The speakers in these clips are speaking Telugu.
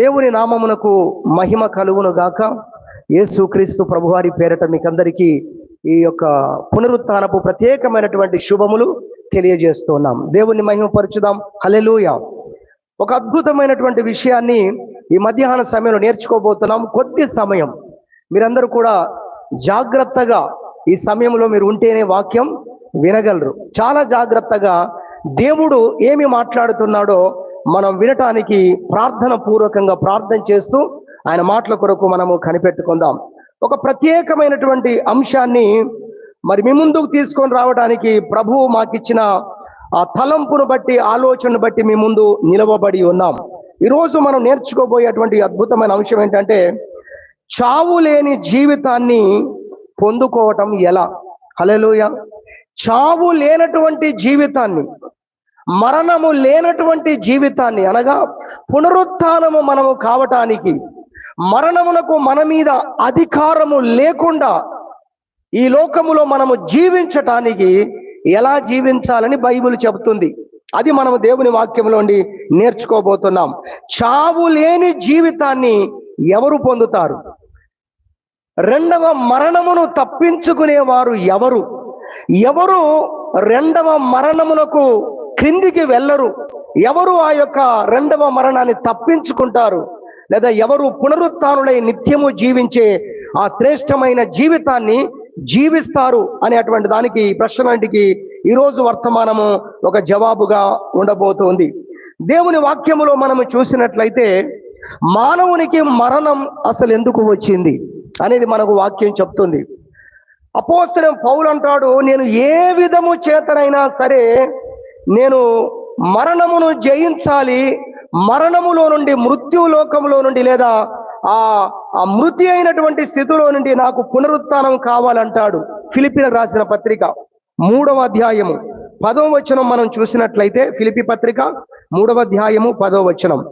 దేవుని నామమునకు మహిమ కలుగును గాక. యేసుక్రీస్తు ప్రభువారి పేరట మీకందరికీ ఈ యొక్క పునరుత్థానపు ప్రత్యేకమైనటువంటి శుభములు తెలియజేస్తున్నాం. దేవుని మహిమపరచుదాం. హల్లెలూయా. ఒక అద్భుతమైనటువంటి విషయాన్ని ఈ మధ్యాహ్న సమయంలో నేర్చుకోబోతున్నాం. కొద్ది సమయం మీరందరూ కూడా జాగ్రత్తగా ఈ సమయంలో మీరు ఉంటేనే వాక్యం వినగలరు. చాలా జాగ్రత్తగా దేవుడు ఏమి మాట్లాడుతున్నాడో మనం వినటానికి ప్రార్థన పూర్వకంగా ప్రార్థన చేస్తూ ఆయన మాటల కొరకు మనము కనిపెట్టుకుందాం. ఒక ప్రత్యేకమైనటువంటి అంశాన్ని మరి మీ ముందుకు తీసుకొని రావడానికి ప్రభువు మాకిచ్చిన ఆ తలంపును బట్టి, ఆలోచనను బట్టి మీ ముందు నిలవబడి ఉన్నాం. ఈరోజు మనం నేర్చుకోబోయేటువంటి అద్భుతమైన అంశం ఏంటంటే, చావు లేని జీవితాన్ని పొందుకోవటం ఎలా. హల్లెలూయా. చావు లేనటువంటి జీవితాన్ని, మరణము లేనటువంటి జీవితాన్ని, అనగా పునరుత్థానము మనము కావటానికి, మరణమునకు మన మీద అధికారము లేకుండా ఈ లోకములో మనము జీవించటానికి ఎలా జీవించాలని బైబిల్ చెబుతుంది. అది మనము దేవుని వాక్యంలోండి నేర్చుకోబోతున్నాం. చావు లేని జీవితాన్ని ఎవరు పొందుతారు? రెండవ మరణమును తప్పించుకునేవారు ఎవరు? ఎవరు రెండవ మరణమునకు క్రిందికి వెళ్ళరు? ఎవరు ఆ యొక్క రెండవ మరణాన్ని తప్పించుకుంటారు? లేదా ఎవరు పునరుత్థానులై నిత్యము జీవించే ఆ శ్రేష్టమైన జీవితాన్ని జీవిస్తారు అనేటువంటి దానికి, ప్రశ్నలాంటికి ఈరోజు వర్తమానము ఒక జవాబుగా ఉండబోతోంది. దేవుని వాక్యములో మనము చూసినట్లయితే మానవునికి మరణం అసలు ఎందుకు వచ్చింది అనేది మనకు వాక్యం చెప్తుంది. అపోస్తలుడైన పౌలు అంటాడు, నేను ఏ విధము చేతనైనా సరే నేను మరణమును జయించాలి, మరణములో నుండి, మృత్యులోకములో నుండి, లేదా ఆ మృతి అయినటువంటి స్థితిలో నుండి నాకు పునరుత్థానం కావాలంటాడు. ఫిలిప్పీలకు రాసిన పత్రిక 3వ అధ్యాయము 10వ వచనం మనం చూసినట్లయితే, ఫిలిప్పీ పత్రిక 3వ అధ్యాయము 10వ వచనం,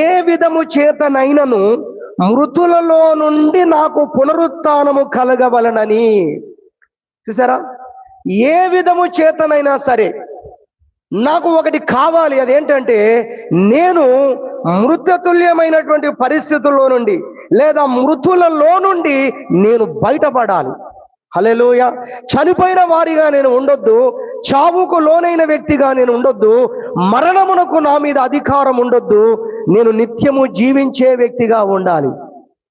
ఏ విధము చేతనైనను మృతులలో నుండి నాకు పునరుత్థానము కలగవలనని. చూసారా? ఏ విధము చేతనైనా సరే నాకు ఒకటి కావాలి. అదేంటంటే, నేను మృతతుల్యమైనటువంటి పరిస్థితుల్లో నుండి, లేదా మృతులలో నుండి నేను బయటపడాలి. హల్లెలూయా. చనిపోయిన వారిగా నేను ఉండొద్దు, చావుకు లోనైన వ్యక్తిగా నేను ఉండొద్దు, మరణమునకు నా మీద అధికారం ఉండొద్దు, నేను నిత్యము జీవించే వ్యక్తిగా ఉండాలి.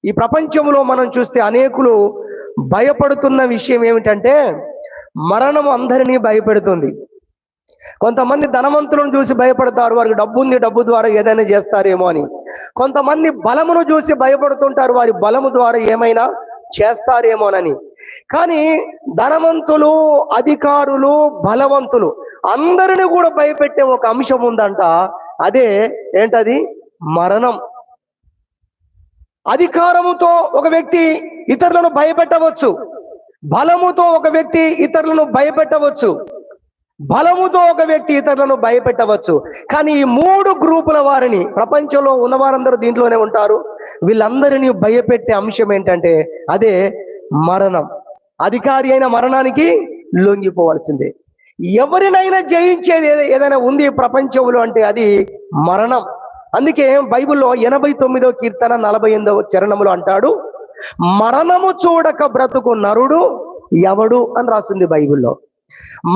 ఈ ప్రపంచంలో మనం చూస్తే అనేకులు భయపడుతున్న విషయం ఏమిటంటే, మరణము అందరినీ భయపెడుతుంది. కొంతమంది ధనవంతులను చూసి భయపడతారు, వారికి డబ్బు ఉంది, డబ్బు ద్వారా ఏదైనా చేస్తారేమో అని. కొంతమంది బలమును చూసి భయపడుతుంటారు, వారి బలము ద్వారా ఏమైనా చేస్తారేమోనని. కానీ ధనవంతులు, అధికారులు, బలవంతులు అందరినీ కూడా భయపెట్టే ఒక అంశం ఉందంట. అదే ఏంటది? మరణం. అధికారముతో ఒక వ్యక్తి ఇతరులను భయపెట్టవచ్చు, బలముతో ఒక వ్యక్తి ఇతరులను భయపెట్టవచ్చు, బలముతో ఒక వ్యక్తి ఇతరులను భయపెట్టవచ్చు. కానీ ఈ 3 గ్రూపుల వారిని, ప్రపంచంలో ఉన్న వారందరూ దీంట్లోనే ఉంటారు, వీళ్ళందరినీ భయపెట్టే అంశం ఏంటంటే అదే మరణం. అధికారి అయిన మరణానికి లొంగిపోవాల్సిందే. ఎవరినైనా జయించేది ఏదైనా ఉంది ప్రపంచంలో అంటే అది మరణం. అందుకే బైబిల్లో 89వ కీర్తన 48వ చరణములో అంటాడు, మరణము చూడక బ్రతుకు నరుడు ఎవడు అని రాసింది బైబిల్లో.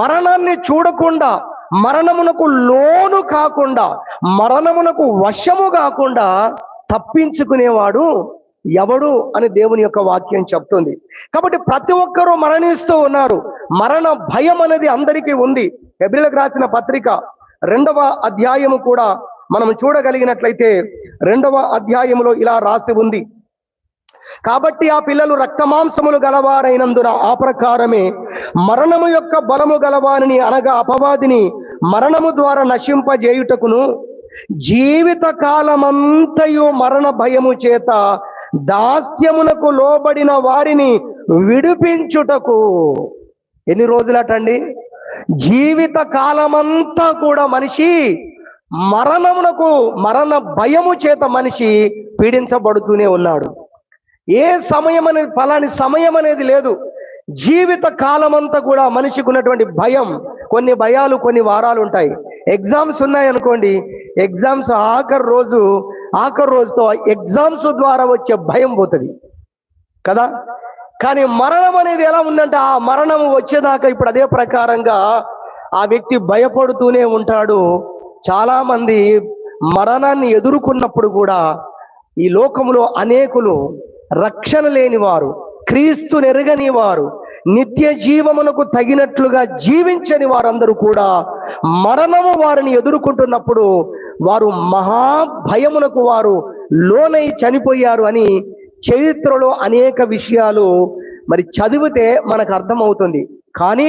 మరణాన్ని చూడకుండా, మరణమునకు లోను కాకుండా, మరణమునకు వశము కాకుండా తప్పించుకునేవాడు ఎవడు అని దేవుని యొక్క వాక్యం చెప్తుంది. కాబట్టి ప్రతి ఒక్కరూ మరణిస్తూ ఉన్నారు. మరణ భయం అనేది అందరికీ ఉంది. హెబ్రీయులకు రాసిన పత్రిక 2వ అధ్యాయము కూడా మనం చూడగలిగినట్లయితే 2వ అధ్యాయములో ఇలా రాసి ఉంది, కాబట్టి ఆ పిల్లలు రక్తమాంసములు గలవారైనందున ఆ ప్రకారమే మరణము యొక్క బలము గలవారిని, అనగా అపవాదిని మరణము ద్వారా నశింపజేయుటకును, జీవిత కాలమంతయు మరణ భయము చేత దాస్యమునకు లోబడిన వారిని విడిపించుటకు. ఎన్ని రోజులటండి? జీవిత కాలమంతా కూడా మనిషి మరణ భయము చేత మనిషి పీడించబడుతూనే ఉన్నాడు. ఏ సమయం అనేది, ఫలాని సమయం అనేది లేదు. జీవిత కాలమంతా కూడా మనిషికి ఉన్నటువంటి భయం, కొన్ని భయాలు కొన్ని వారాలు ఉంటాయి. ఎగ్జామ్స్ ఉన్నాయనుకోండి, ఎగ్జామ్స్ ఆఖరి రోజు ఆఖరి రోజుతో ఎగ్జామ్స్ ద్వారా వచ్చే భయం పోతుంది కదా. కానీ మరణం అనేది ఎలా ఉందంటే, ఆ మరణం వచ్చేదాకా ఇప్పుడు అదే ప్రకారంగా ఆ వ్యక్తి భయపడుతూనే ఉంటాడు. చాలా మంది మరణాన్ని ఎదుర్కొన్నప్పుడు కూడా ఈ లోకములో అనేకులు రక్షణ లేని వారు, క్రీస్తు నెరగని వారు, నిత్య జీవమునకు తగినట్లుగా జీవించని వారందరూ కూడా మరణము వారిని ఎదుర్కొంటున్నప్పుడు వారు మహాభయమునకు వారు లోనై చనిపోయారు అని చరిత్రలో అనేక విషయాలు మరి చదివితే మనకు అర్థమవుతుంది. కానీ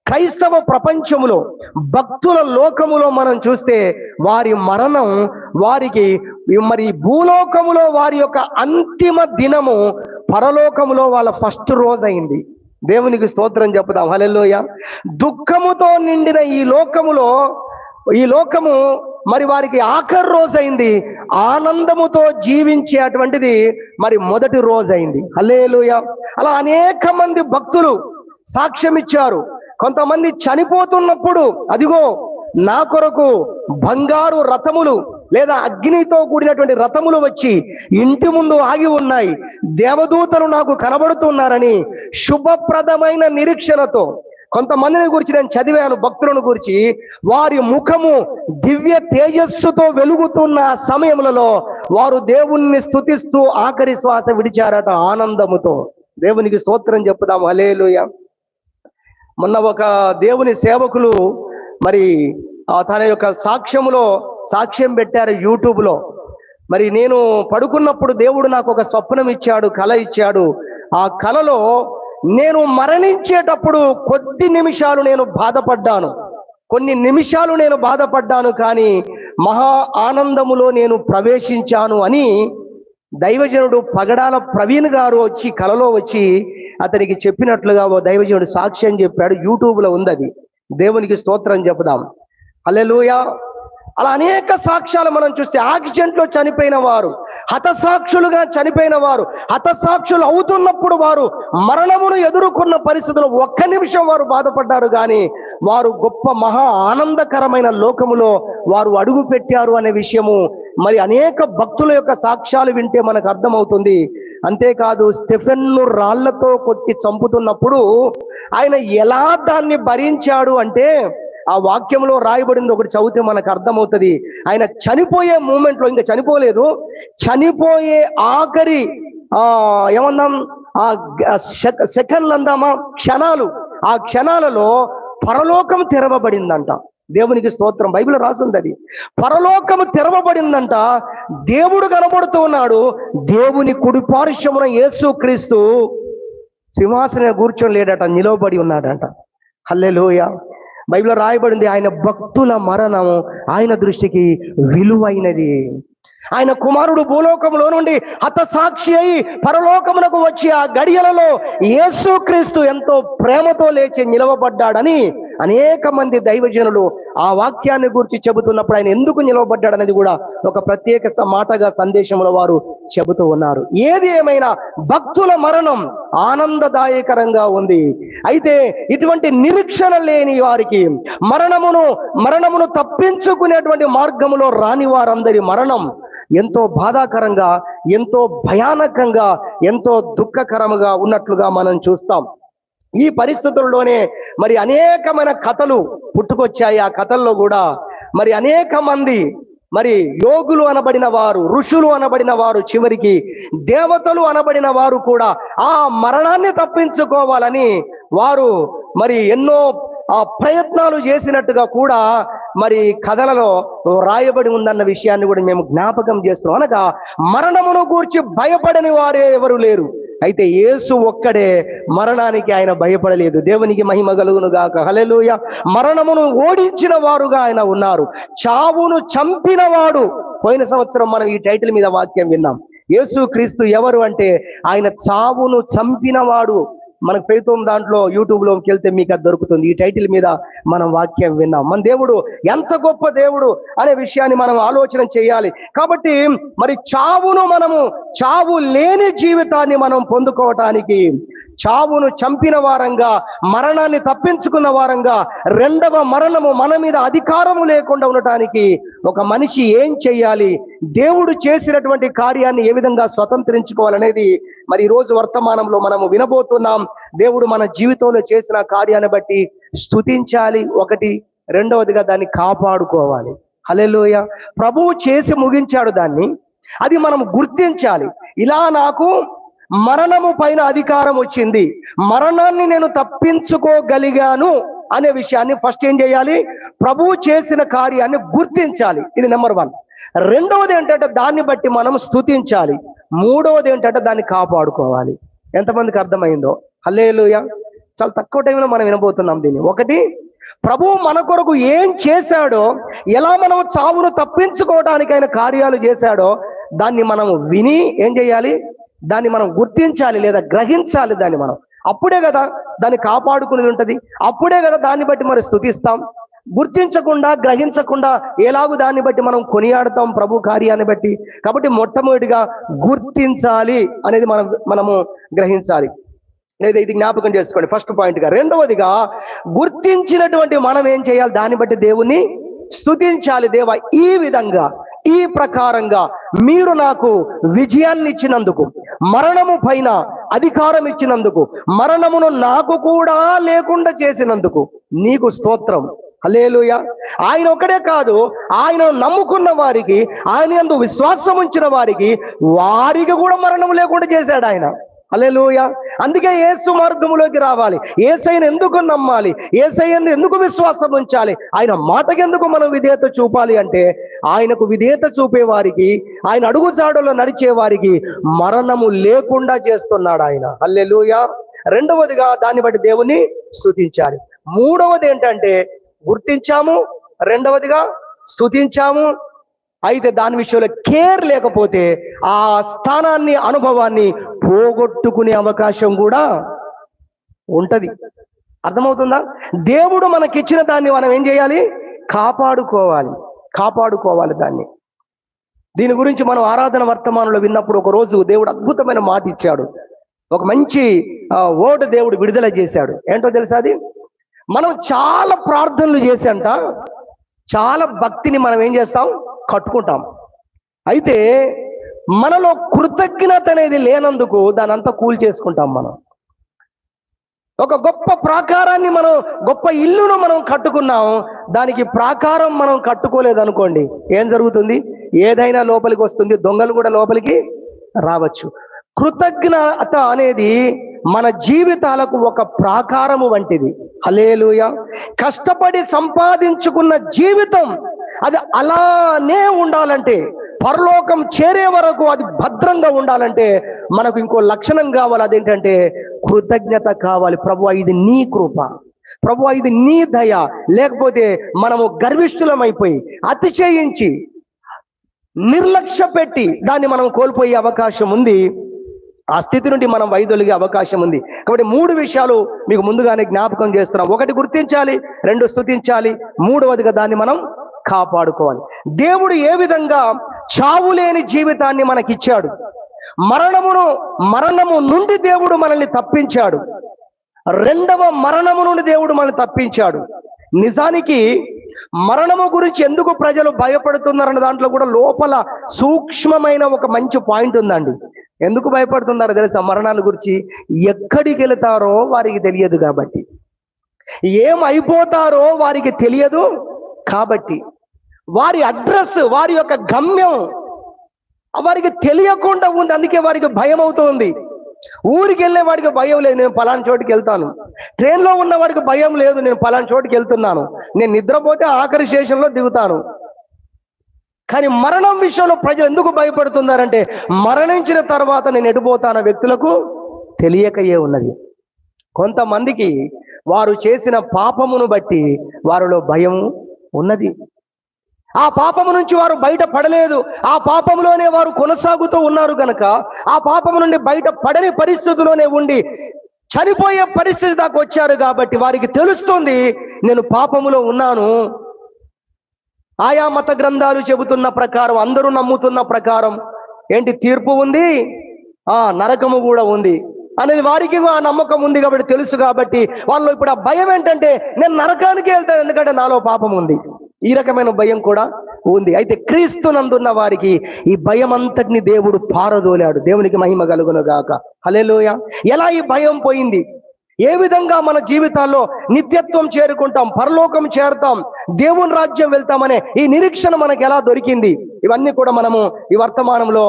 క్రైస్తవ ప్రపంచములో, భక్తుల లోకములో మనం చూస్తే వారి మరణం వారికి మరి భూలోకములో వారి యొక్క అంతిమ దినము, పరలోకములో వాళ్ళ ఫస్ట్ రోజు అయింది. దేవునికి స్తోత్రం చెప్పుదాం. హల్లెలూయా. దుఃఖముతో నిండిన ఈ లోకము మరి వారికి ఆఖరి రోజు అయింది. ఆనందముతో జీవించే అటువంటిది మరి మొదటి రోజు అయింది. హల్లెలూయా. అలా అనేక మంది భక్తులు సాక్ష్యం ఇచ్చారు. కొంతమంది చనిపోతున్నప్పుడు, అదిగో నా కొరకు బంగారు రథములు లేదా అగ్నితో కూడినటువంటి రథములు వచ్చి ఇంటి ముందు ఆగి ఉన్నాయి, దేవదూతలు నాకు కనబడుతున్నారని శుభప్రదమైన నిరీక్షణతో, కొంతమందిని గురించి నేను చదివాను, భక్తులను గురించి, వారి ముఖము దివ్య తేజస్సుతో వెలుగుతున్న సమయములలో వారు దేవుణ్ణి స్తుతిస్తూ ఆఖరి శ్వాస విడిచారట ఆనందముతో. దేవునికి స్తోత్రం చెప్పుదాం. హల్లెలూయా. మొన్న ఒక దేవుని సేవకులు మరి తన యొక్క సాక్ష్యం పెట్టారు యూట్యూబ్లో. మరి నేను పడుకున్నప్పుడు దేవుడు నాకు ఒక స్వప్నం ఇచ్చాడు, కళ ఇచ్చాడు. ఆ కళలో నేను మరణించేటప్పుడు కొన్ని నిమిషాలు నేను బాధపడ్డాను, కానీ మహా ఆనందములో నేను ప్రవేశించాను అని దైవజనుడు పగడాల ప్రవీణ్ గారు వచ్చి కలలో వచ్చి అతనికి చెప్పినట్లుగా ఓ దైవజనుడు సాక్ష్యం చెప్పాడు. యూట్యూబ్లో ఉంది అది. దేవునికి స్తోత్రం చెప్పుదాం. హల్లెలూయా. అలా అనేక సాక్ష్యాలు మనం చూస్తే, యాక్సిడెంట్లో చనిపోయిన వారు, హతసాక్షులుగా చనిపోయిన వారు, హతసాక్షులు అవుతున్నప్పుడు వారు మరణమును ఎదుర్కొన్న పరిస్థితుల్లో ఒక్క నిమిషం వారు బాధపడ్డారు, కానీ వారు గొప్ప మహా ఆనందకరమైన లోకములో వారు అడుగు పెట్టారు అనే విషయము మరి అనేక భక్తుల యొక్క సాక్ష్యాలు వింటే మనకు అర్థమవుతుంది. అంతేకాదు, స్టెఫెన్ను రాళ్లతో కొట్టి చంపుతున్నప్పుడు ఆయన ఎలా దాన్ని భరించాడు అంటే, ఆ వాక్యంలో రాయబడింది ఒకటి చదివితే మనకు అర్థమవుతుంది. ఆయన చనిపోయే మూమెంట్లో, ఇంకా చనిపోలేదు, చనిపోయే ఆఖరి ఏమన్నాం ఆ సెకండ్లు అందామా, క్షణాలు, ఆ క్షణాలలో పరలోకం తెరవబడిందంట. దేవునికి స్తోత్రం. బైబిల్ రాసింది అది. పరలోకము తెరవబడిందంట. దేవుడు కనబడుతూ ఉన్నాడు. దేవుని కుడి పార్శ్వమున యేసుక్రీస్తు సింహాసనం కూర్చొని లేడట, నిలవబడి ఉన్నాడంట. హల్లెలూయా. బైబిల్లో రాయబడింది, ఆయన భక్తుల మరణం ఆయన దృష్టికి విలువైనది. ఆయన కుమారుడు భూలోకములో నుండి హతసాక్షి అయి పరలోకమునకు వచ్చి ఆ గడియలలో యేసుక్రీస్తు ఎంతో ప్రేమతో లేచి నిలవబడ్డాడని అనేక మంది దైవజనులు ఆ వాక్యాన్ని గురించి చెబుతున్నప్పుడు ఆయన ఎందుకు నిలవబడ్డాడనేది కూడా ఒక ప్రత్యేక మాటగా సందేశంలో వారు చెబుతూ ఉన్నారు. ఏది ఏమైనా భక్తుల మరణం ఆనందదాయకరంగా ఉంది. అయితే ఇటువంటి నిరీక్షణ లేని వారికి, మరణమును తప్పించుకునేటువంటి మార్గములో రాని వారందరి మరణం ఎంతో బాధాకరంగా, ఎంతో భయానకంగా, ఎంతో దుఃఖకరముగా ఉన్నట్లుగా మనం చూస్తాం. ఈ పరిస్థితుల్లోనే మరి అనేకమైన కథలు పుట్టుకొచ్చాయి. ఆ కథల్లో కూడా మరి అనేక మంది మరి యోగులు అనబడిన వారు, ఋషులు అనబడిన వారు, చివరికి దేవతలు అనబడిన వారు కూడా ఆ మరణాన్ని తప్పించుకోవాలని వారు మరి ఎన్నో ప్రయత్నాలు చేసినట్టుగా కూడా మరి కథలలో రాయబడి ఉందన్న విషయాన్ని కూడా మేము జ్ఞాపకం చేస్తున్నాం. అనగా మరణమును గూర్చి భయపడని వారే ఎవరు లేరు. అయితే యేసు ఒక్కడే మరణానికి ఆయన భయపడలేదు. దేవునికి మహిమ కలుగును గాక. హల్లెలూయా. మరణమును ఓడించిన వారుగా ఆయన ఉన్నారు. చావును చంపిన వాడు. పోయిన సంవత్సరం మనం ఈ టైటిల్ మీద వాక్యం విన్నాం. యేసు క్రీస్తు ఎవరు అంటే ఆయన చావును చంపినవాడు. మనకు ఫెయితోమ్ దాంట్లో యూట్యూబ్లోకి వెళ్తే మీకు అది దొరుకుతుంది. ఈ టైటిల్ మీద మనం వాక్యం విన్నాం. మన దేవుడు ఎంత గొప్ప దేవుడు అనే విషయాన్ని మనం ఆలోచన చేయాలి. కాబట్టి మరి చావు లేని జీవితాన్ని మనం పొందుకోవటానికి, చావును చంపిన వారంగా, మరణాన్ని తప్పించుకున్న వారంగా, రెండవ మరణము మన మీద అధికారము లేకుండా ఉండటానికి ఒక మనిషి ఏం చెయ్యాలి, దేవుడు చేసినటువంటి కార్యాన్ని ఏ విధంగా స్వతంత్రించుకోవాలనేది మరి ఈ రోజు వర్తమానంలో మనము వినబోతున్నాం. దేవుడు మన జీవితంలో చేసిన కార్యాన్ని బట్టి స్తుతించాలి ఒకటి, రెండవదిగా దాన్ని కాపాడుకోవాలి. హల్లెలూయా. ప్రభువు చేసి ముగించాడు దాన్ని, అది మనం గుర్తించాలి. ఇలా నాకు మరణము పైన అధికారం వచ్చింది, మరణాన్ని నేను తప్పించుకోగలిగాను అనే విషయాన్ని ఫస్ట్ ఏం చేయాలి, ప్రభువు చేసిన కార్యాన్ని గుర్తించాలి. ఇది నెంబర్ 1. రెండవది ఏంటంటే దాన్ని బట్టి మనం స్తుతించాలి. మూడవది ఏంటంటే దాన్ని కాపాడుకోవాలి. ఎంతమందికి అర్థమైందో? హల్లెలూయా. చాలా తక్కువ టైంలో మనం వినబోతున్నాం దీన్ని. ఒకటి, ప్రభువు మన కొరకు ఏం చేశాడో, ఎలా మనం చావును తప్పించుకోవడానికి ఆయన కార్యాలు చేశాడో దాన్ని మనం విని ఏం చేయాలి, దాన్ని మనం గుర్తించాలి లేదా గ్రహించాలి. దాన్ని మనం అప్పుడే కదా దాన్ని కాపాడుకునేది ఉంటుంది. అప్పుడే కదా దాన్ని బట్టి మరి స్తుతిస్తాం. గుర్తించకుండా, గ్రహించకుండా ఎలాగూ దాన్ని బట్టి మనం కొనియాడతాం ప్రభు కార్యాన్ని బట్టి. కాబట్టి మొట్టమొదటిగా గుర్తించాలి అనేది మనము గ్రహించాలి, లేదా ఇది జ్ఞాపకం చేసుకోండి ఫస్ట్ పాయింట్గా. రెండవదిగా గుర్తించినటువంటి మనం ఏం చేయాలి, దాన్ని బట్టి దేవుణ్ణి స్తుతించాలి. దేవా, ఈ విధంగా, ఈ ప్రకారంగా మీరు నాకు విజయాన్ని ఇచ్చినందుకు, మరణము పైన అధికారం ఇచ్చినందుకు, మరణమును నాకు కూడా లేకుండా చేసినందుకు నీకు స్తోత్రం. హల్లెలూయా. ఆయన ఒక్కడే కాదు, ఆయన నమ్ముకున్న వారికి, ఆయన యందు విశ్వాసం ఉంచిన వారికి కూడా మరణం లేకుండా చేశాడు ఆయన. హల్లెలూయా. అందుకే యేసు మార్గములోకి రావాలి, యేసయ్యను ఎందుకు నమ్మాలి, యేసయ్యను ఎందుకు విశ్వాసం ఉంచాలి, ఆయన మాటకి ఎందుకు మనం విధేయత చూపాలి అంటే, ఆయనకు విధేయత చూపే వారికి, ఆయన అడుగుజాడలో నడిచే వారికి మరణము లేకుండా చేస్తున్నాడు ఆయన. హల్లెలూయా. రెండవదిగా దాన్ని బట్టి దేవుని స్తుతించాలి. మూడవది ఏంటంటే గుర్తించాము, రెండవదిగా స్తుతించాము. అయితే దాని విషయంలో కేర్ లేకపోతే ఆ స్థానాన్ని, అనుభవాన్ని పోగొట్టుకునే అవకాశం కూడా ఉంటది. అర్థమవుతుందా? దేవుడు మనకిచ్చిన దాన్ని మనం ఏం చేయాలి, కాపాడుకోవాలి దాన్ని. దీని గురించి మనం ఆరాధన వర్తమానంలో విన్నప్పుడు ఒక రోజు దేవుడు అద్భుతమైన మాట ఇచ్చాడు. ఒక మంచి వర్డ్ దేవుడు విడుదల చేశాడు. ఏంటో తెలుసా? అది మనం చాలా ప్రార్థనలు చేసి అంట, చాలా భక్తిని మనం ఏం చేస్తాం, కట్టుకుంటాం. అయితే మనలో కృతజ్ఞత అనేది లేనందుకు దాని అంతా కూల్ చేసుకుంటాం. మనం ఒక గొప్ప ప్రాకారాన్ని, గొప్ప ఇల్లును మనం కట్టుకున్నాం, దానికి ప్రాకారం మనం కట్టుకోలేదు అనుకోండి, ఏం జరుగుతుంది, ఏదైనా లోపలికి వస్తుంది, దొంగలు కూడా లోపలికి రావచ్చు. కృతజ్ఞత అనేది మన జీవితాలకు ఒక ప్రాకారము వంటిది. హల్లెలూయా. కష్టపడి సంపాదించుకున్న జీవితం అది అలానే ఉండాలంటే, పరలోకం చేరే వరకు అది భద్రంగా ఉండాలంటే మనకు ఇంకో లక్షణం కావాలి. అదేంటంటే కృతజ్ఞత కావాలి. ప్రభువా, ఇది నీ కృప, ప్రభువా, ఇది నీ దయ. లేకపోతే మనము గర్విష్ఠులమైపోయి, అతిశయించి, నిర్లక్ష్య పెట్టి దాన్ని మనం కోల్పోయే అవకాశం ఉంది. ఆ స్థితి నుండి మనం వైదొలిగే అవకాశం ఉంది. కాబట్టి 3 విషయాలు మీకు ముందుగానే జ్ఞాపకం చేస్తున్నాం. ఒకటి, గుర్తించాలి. 2, స్తుతించాలి. మూడవదిగా దాన్ని మనం కాపాడుకోవాలి. దేవుడు ఏ విధంగా చావు లేని జీవితాన్ని మనకిచ్చాడు, మరణము నుండి దేవుడు మనల్ని తప్పించాడు, రెండవ మరణము నుండి దేవుడు మనల్ని తప్పించాడు. నిజానికి మరణము గురించి ఎందుకు ప్రజలు భయపడుతున్నారన్న దాంట్లో కూడా లోపల సూక్ష్మమైన ఒక మంచి పాయింట్ ఉందండి. ఎందుకు భయపడుతున్నారో తెలుసా? మరణాన్ని గురించి ఎక్కడికి వెళతారో వారికి తెలియదు కాబట్టి, ఏమైపోతారో వారికి తెలియదు కాబట్టి, వారి అడ్రస్, వారి యొక్క గమ్యం వారికి తెలియకుండా ఉంది. అందుకే వారికి భయం అవుతుంది. ఊరికి వెళ్ళే వాడికి భయం లేదు, నేను పలానా చోటుకి వెళ్తాను. ట్రైన్లో ఉన్న వాడికి భయం లేదు, నేను పలానా చోటుకి వెళ్తున్నాను. నేను నిద్రపోతే ఆఖరి స్టేషన్లో దిగుతాను. కానీ మరణం విషయంలో ప్రజలు ఎందుకు భయపడుతున్నారంటే, మరణించిన తర్వాత నేను ఎటుపోతాన వ్యక్తులకు తెలియకయే ఉన్నది. కొంతమందికి వారు చేసిన పాపమును బట్టి వారిలో భయం ఉన్నది. ఆ పాపము నుంచి వారు బయట పడలేదు, ఆ పాపములోనే వారు కొనసాగుతూ ఉన్నారు గనక, ఆ పాపము నుండి బయట పడని పరిస్థితిలోనే ఉండి చనిపోయే పరిస్థితి దాకా వచ్చారు కాబట్టి వారికి తెలుస్తుంది నేను పాపములో ఉన్నాను. ఆయా మత గ్రంథాలు చెబుతున్న ప్రకారం, అందరూ నమ్ముతున్న ప్రకారం ఏంటి, తీర్పు ఉంది, నరకము కూడా ఉంది అనేది వారికి ఆ నమ్మకం ఉంది కాబట్టి, తెలుసు కాబట్టి వాళ్ళు ఇప్పుడు ఆ భయం ఏంటంటే నేను నరకానికి వెళ్తాను ఎందుకంటే నాలో పాపం ఉంది. ఈ రకమైన భయం కూడా ఉంది. అయితే క్రీస్తునందున్న వారికి ఈ భయం అంతటిని దేవుడు పారదోలాడు. దేవునికి మహిమ కలుగును గాక. హల్లెలూయా. ఎలా ఈ భయం పోయింది? ఏ విధంగా మన జీవితాల్లో నిత్యత్వం చేరుకుంటాం, పరలోకం చేరుతాం, దేవుని రాజ్యం వెళ్తామనే ఈ నిరీక్షణ మనకు ఎలా దొరికింది? ఇవన్నీ కూడా మనము ఈ వర్తమానంలో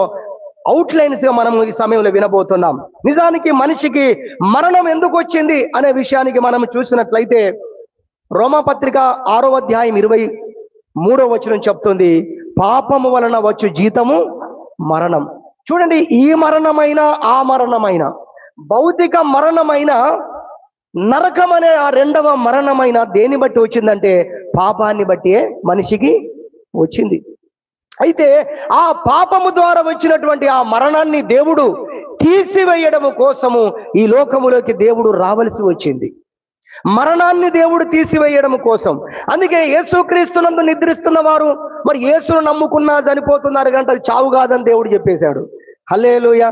అవుట్లైన్స్ గా మనము ఈ సమయంలో వినబోతున్నాం. నిజానికి మనిషికి మరణం ఎందుకు వచ్చింది అనే విషయానికి మనం చూసినట్లయితే రోమాపత్రిక 6వ అధ్యాయం 23వ వచనం చెప్తుంది, పాపము వలన వచ్చు జీతము మరణం. చూడండి, ఈ మరణమైన ఆ మరణమైన, భౌతిక మరణమైన, నరకం అనే ఆ రెండవ మరణమైన దేన్ని బట్టి వచ్చిందంటే పాపాన్ని బట్టి మనిషికి వచ్చింది. అయితే ఆ పాపము ద్వారా వచ్చినటువంటి ఆ మరణాన్ని దేవుడు తీసివేయడం కోసము ఈ లోకములోకి దేవుడు రావలసి వచ్చింది. మరణాన్ని దేవుడు తీసివేయడం కోసం. అందుకే యేసుక్రీస్తునందు నిద్రిస్తున్న వారు మరి యేసును నమ్ముకున్నా చనిపోతున్నారు కంటే అది చావు కాదని దేవుడు చెప్పేశాడు. హల్లెలూయా.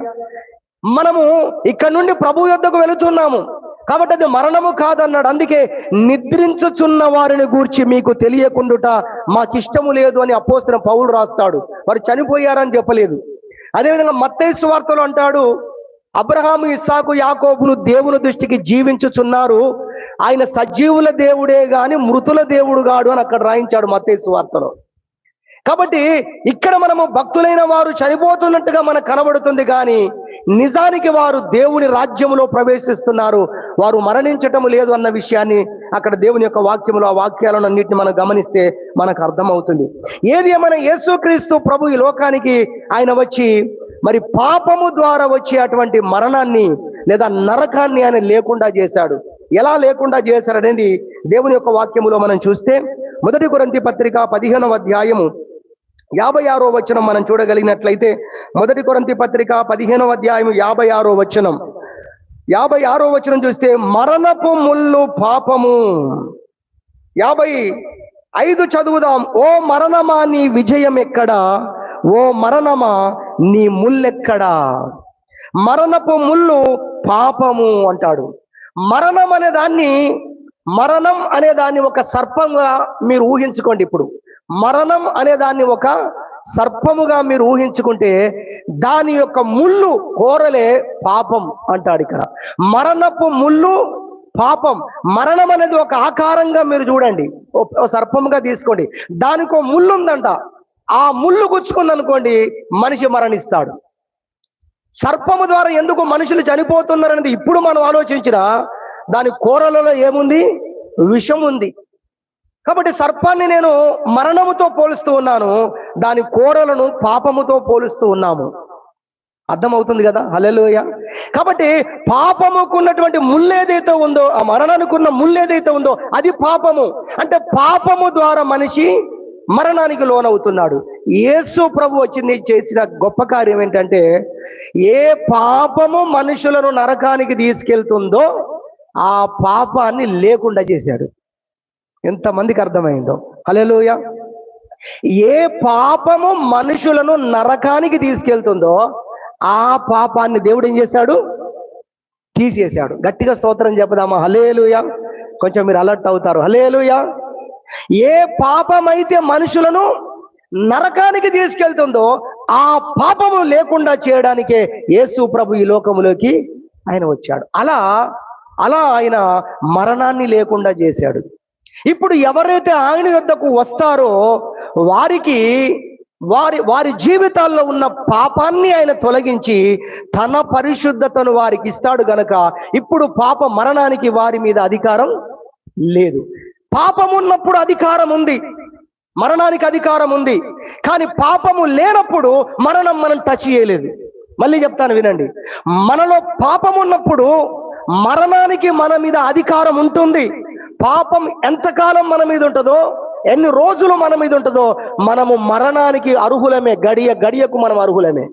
మనము ఇక్కడ నుండి ప్రభు యొద్దకు వెళుతున్నాము కాబట్టి అది మరణము కాదన్నాడు. అందుకే నిద్రించుచున్న వారిని గూర్చి మీకు తెలియకుండుట మాకిష్టము లేదు అని అపోస్తలుడైన పౌలు రాస్తాడు. వారు చనిపోయారని చెప్పలేదు. అదేవిధంగా మత్తయి సువార్తలో అంటాడు, అబ్రహాము, ఇస్సాకు, యాకోబులు దేవుని దృష్టికి జీవించుచున్నారు, ఆయన సజీవుల దేవుడే గాని మృతుల దేవుడు గాడు అని అక్కడ రాయించాడు మత్తయి సువార్తలో. కాబట్టి ఇక్కడ మనము భక్తులైన వారు చనిపోతున్నట్టుగా మనకు కనబడుతుంది, కానీ నిజానికి వారు దేవుని రాజ్యములో ప్రవేశిస్తున్నారు, వారు మరణించటం లేదు అన్న విషయాన్ని అక్కడ దేవుని యొక్క వాక్యములో, ఆ వాక్యాలను అన్నింటిని మనం గమనిస్తే మనకు అర్థమవుతుంది. ఏది ఏమైనా యేసుక్రీస్తు ప్రభు ఈ లోకానికి ఆయన వచ్చి మరి పాపము ద్వారా వచ్చే అటువంటి మరణాన్ని లేదా నరకాన్ని ఆయన లేకుండా చేశాడు. ఎలా లేకుండా చేశాడు అనేది దేవుని యొక్క వాక్యములో మనం చూస్తే 1 కొరింథీ పత్రిక 15వ అధ్యాయము 56వ వచనం మనం చూడగలిగినట్లయితే 1 కొరింథీ పత్రిక 15వ అధ్యాయం 56వ వచనం, 56వ వచనం చూస్తే మరణపు ముల్లు పాపము. 55 చదువుదాం. ఓ మరణమా నీ విజయం ఎక్కడా, ఓ మరణమా నీ ముల్లెక్కడా. మరణపు ముల్లు పాపము అంటాడు. మరణం అనే దాన్ని ఒక సర్పంగా మీరు ఊహించుకోండి. ఇప్పుడు మరణం అనే దాన్ని ఒక సర్పముగా మీరు ఊహించుకుంటే దాని యొక్క ముళ్ళు కోరలే పాపం అంటాడు ఇక్కడ. మరణపు ముళ్ళు పాపం. మరణం అనేది ఒక ఆకారంగా మీరు చూడండి, ఓ సర్పముగా తీసుకోండి, దానికి ముళ్ళు ఉందంట. ఆ ముళ్ళు గుచ్చుకుందనుకోండి మనిషి మరణిస్తాడు. సర్పము ద్వారా ఎందుకు మనుషులు చనిపోతున్నారనేది ఇప్పుడు మనం ఆలోచించినా దాని కూరలలో ఏముంది? విషం ఉంది. కాబట్టి సర్పాన్ని నేను మరణముతో పోలుస్తూ ఉన్నాను, దాని కూరలను పాపముతో పోలుస్తూ ఉన్నాము. అర్థమవుతుంది కదా? హల్లెలూయా. కాబట్టి పాపముకున్నటువంటి ముళ్ళు ఏదైతే ఉందో, ఆ మరణానికున్న ముళ్ళు ఏదైతే ఉందో అది పాపము. అంటే పాపము ద్వారా మనిషి మరణానికి లోనవుతున్నాడు. యేసు ప్రభు వచ్చింది చేసిన గొప్ప కార్యం ఏంటంటే, ఏ పాపము మనుషులను నరకానికి తీసుకెళ్తుందో ఆ పాపాన్ని లేకుండా చేశాడు. ఎంతమందికి అర్థమైందో? హల్లెలూయా. ఏ పాపము మనుషులను నరకానికి తీసుకెళ్తుందో ఆ పాపాన్ని దేవుడు ఏం చేశాడు? తీసేశాడు. గట్టిగా స్తోత్రం చెప్పుదామా? హల్లెలూయా. కొంచెం మీరు అలర్ట్ అవుతారు. హల్లెలూయా. ఏ పాపమైతే మనుషులను నరకానికి తీసుకెళ్తుందో ఆ పాపము లేకుండా చేయడానికే యేసు ప్రభు ఈ లోకములోకి ఆయన వచ్చాడు. అలా ఆయన మరణాన్ని లేకుండా చేశాడు. ఇప్పుడు ఎవరైతే ఆయన యొద్దకు వస్తారో వారికి వారి జీవితాల్లో ఉన్న పాపాన్ని ఆయన తొలగించి తన పరిశుద్ధతను వారికి ఇస్తాడు గనక ఇప్పుడు పాప మరణానికి వారి మీద అధికారం లేదు. పాపం ఉన్నప్పుడు అధికారం ఉంది, మరణానికి అధికారం ఉంది. కానీ పాపము లేనప్పుడు మరణం మనం టచ్ చేయలేదు. మళ్ళీ చెప్తాను వినండి. మనలో పాపం ఉన్నప్పుడు మరణానికి మన మీద అధికారం ఉంటుంది. పాపం ఎంతకాలం మన మీద ఉంటుందో, ఎన్ని రోజులు మన మీద ఉంటుందో మనము మరణానికి అర్హులమే. గడియకు మనం అర్హులమే.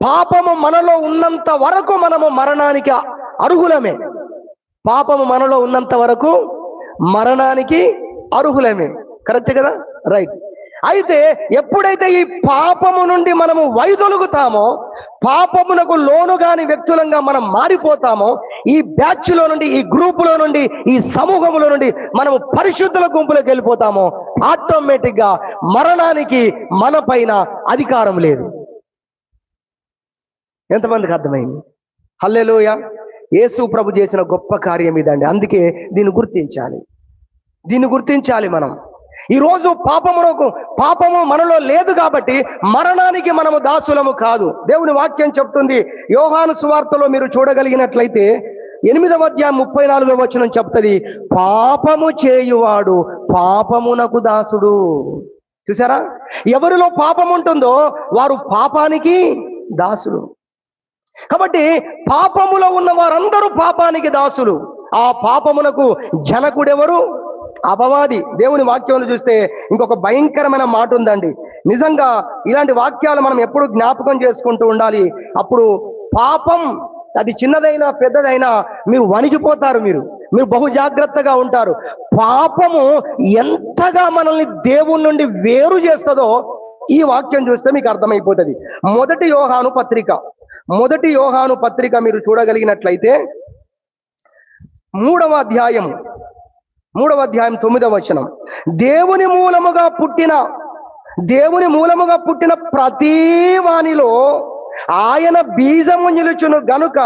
పాపము మనలో ఉన్నంత వరకు మనము మరణానికి అర్హులమే. పాపము మనలో ఉన్నంత వరకు మరణానికి అర్హులమే. కరెక్ట్ కదా? రైట్. అయితే ఎప్పుడైతే ఈ పాపము నుండి మనము వైదొలుగుతామో, పాపమునకు లోను కాని వ్యక్తులంగా మనం మారిపోతామో, ఈ బ్యాచ్లో నుండి, ఈ గ్రూపులో నుండి, ఈ సమూహంలో నుండి మనము పరిశుద్ధుల గుంపులోకి వెళ్ళిపోతామో, ఆటోమేటిక్ గా మరణానికి మన పైన అధికారం లేదు. ఎంతమందికి అర్థమైంది? హల్లెలూయా. యేసు ప్రభు చేసిన గొప్ప కార్యం ఇదండి. అందుకే దీన్ని గుర్తించాలి మనం. ఈరోజు పాపము మనలో లేదు కాబట్టి మరణానికి మనము దాసులము కాదు. దేవుని వాక్యం చెప్తుంది. యోహాను సువార్తలో మీరు చూడగలిగినట్లయితే 8వ అధ్యాయం 34వ వచనం చెప్తుంది, పాపము చేయువాడు పాపమునకు దాసుడు. చూసారా? ఎవరిలో పాపం ఉంటుందో వారు పాపానికి దాసులు. కాబట్టి పాపములో ఉన్న వారందరూ పాపానికి దాసులు. ఆ పాపమునకు జనకుడెవరు? అపవాది. దేవుని వాక్యంలో చూస్తే ఇంకొక భయంకరమైన మాట ఉందండి. నిజంగా ఇలాంటి వాక్యాలు మనం ఎప్పుడు జ్ఞాపకం చేసుకుంటూ ఉండాలి. అప్పుడు పాపం అది చిన్నదైనా పెద్దదైనా మీరు వణికిపోతారు. మీరు బహు జాగ్రత్తగా ఉంటారు. పాపము ఎంతగా మనల్ని దేవుని నుండి వేరు చేస్తుందో ఈ వాక్యం చూస్తే మీకు అర్థమైపోతుంది. మొదటి యోహాను పత్రిక మీరు చూడగలిగినట్లయితే 3వ అధ్యాయం 9వ వచనం, దేవుని మూలముగా పుట్టిన ప్రతి వానిలో ఆయన బీజము నిలుచును గనుక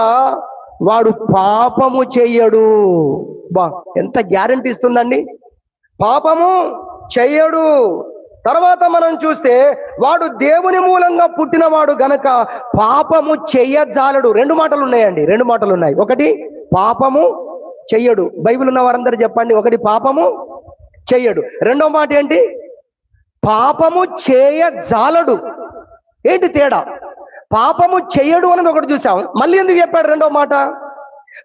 వాడు పాపము చెయ్యడు. ఎంత గ్యారంటీ ఇస్తుందండి! పాపము చెయ్యడు. తర్వాత మనం చూస్తే వాడు దేవుని మూలంగా పుట్టినవాడు గనక పాపము చెయ్యజాలడు. 2 మాటలు ఉన్నాయి. ఒకటి పాపము చెయ్యడు. బైబిల్ ఉన్న వారందరూ చెప్పండి. ఒకటి పాపము చెయ్యడు. రెండో మాట ఏంటి? పాపము చేయజాలడు. ఏంటి తేడా? పాపము చెయ్యడు అనేది ఒకటి చూసాం. మళ్ళీ ఎందుకు చెప్పాడు రెండో మాట?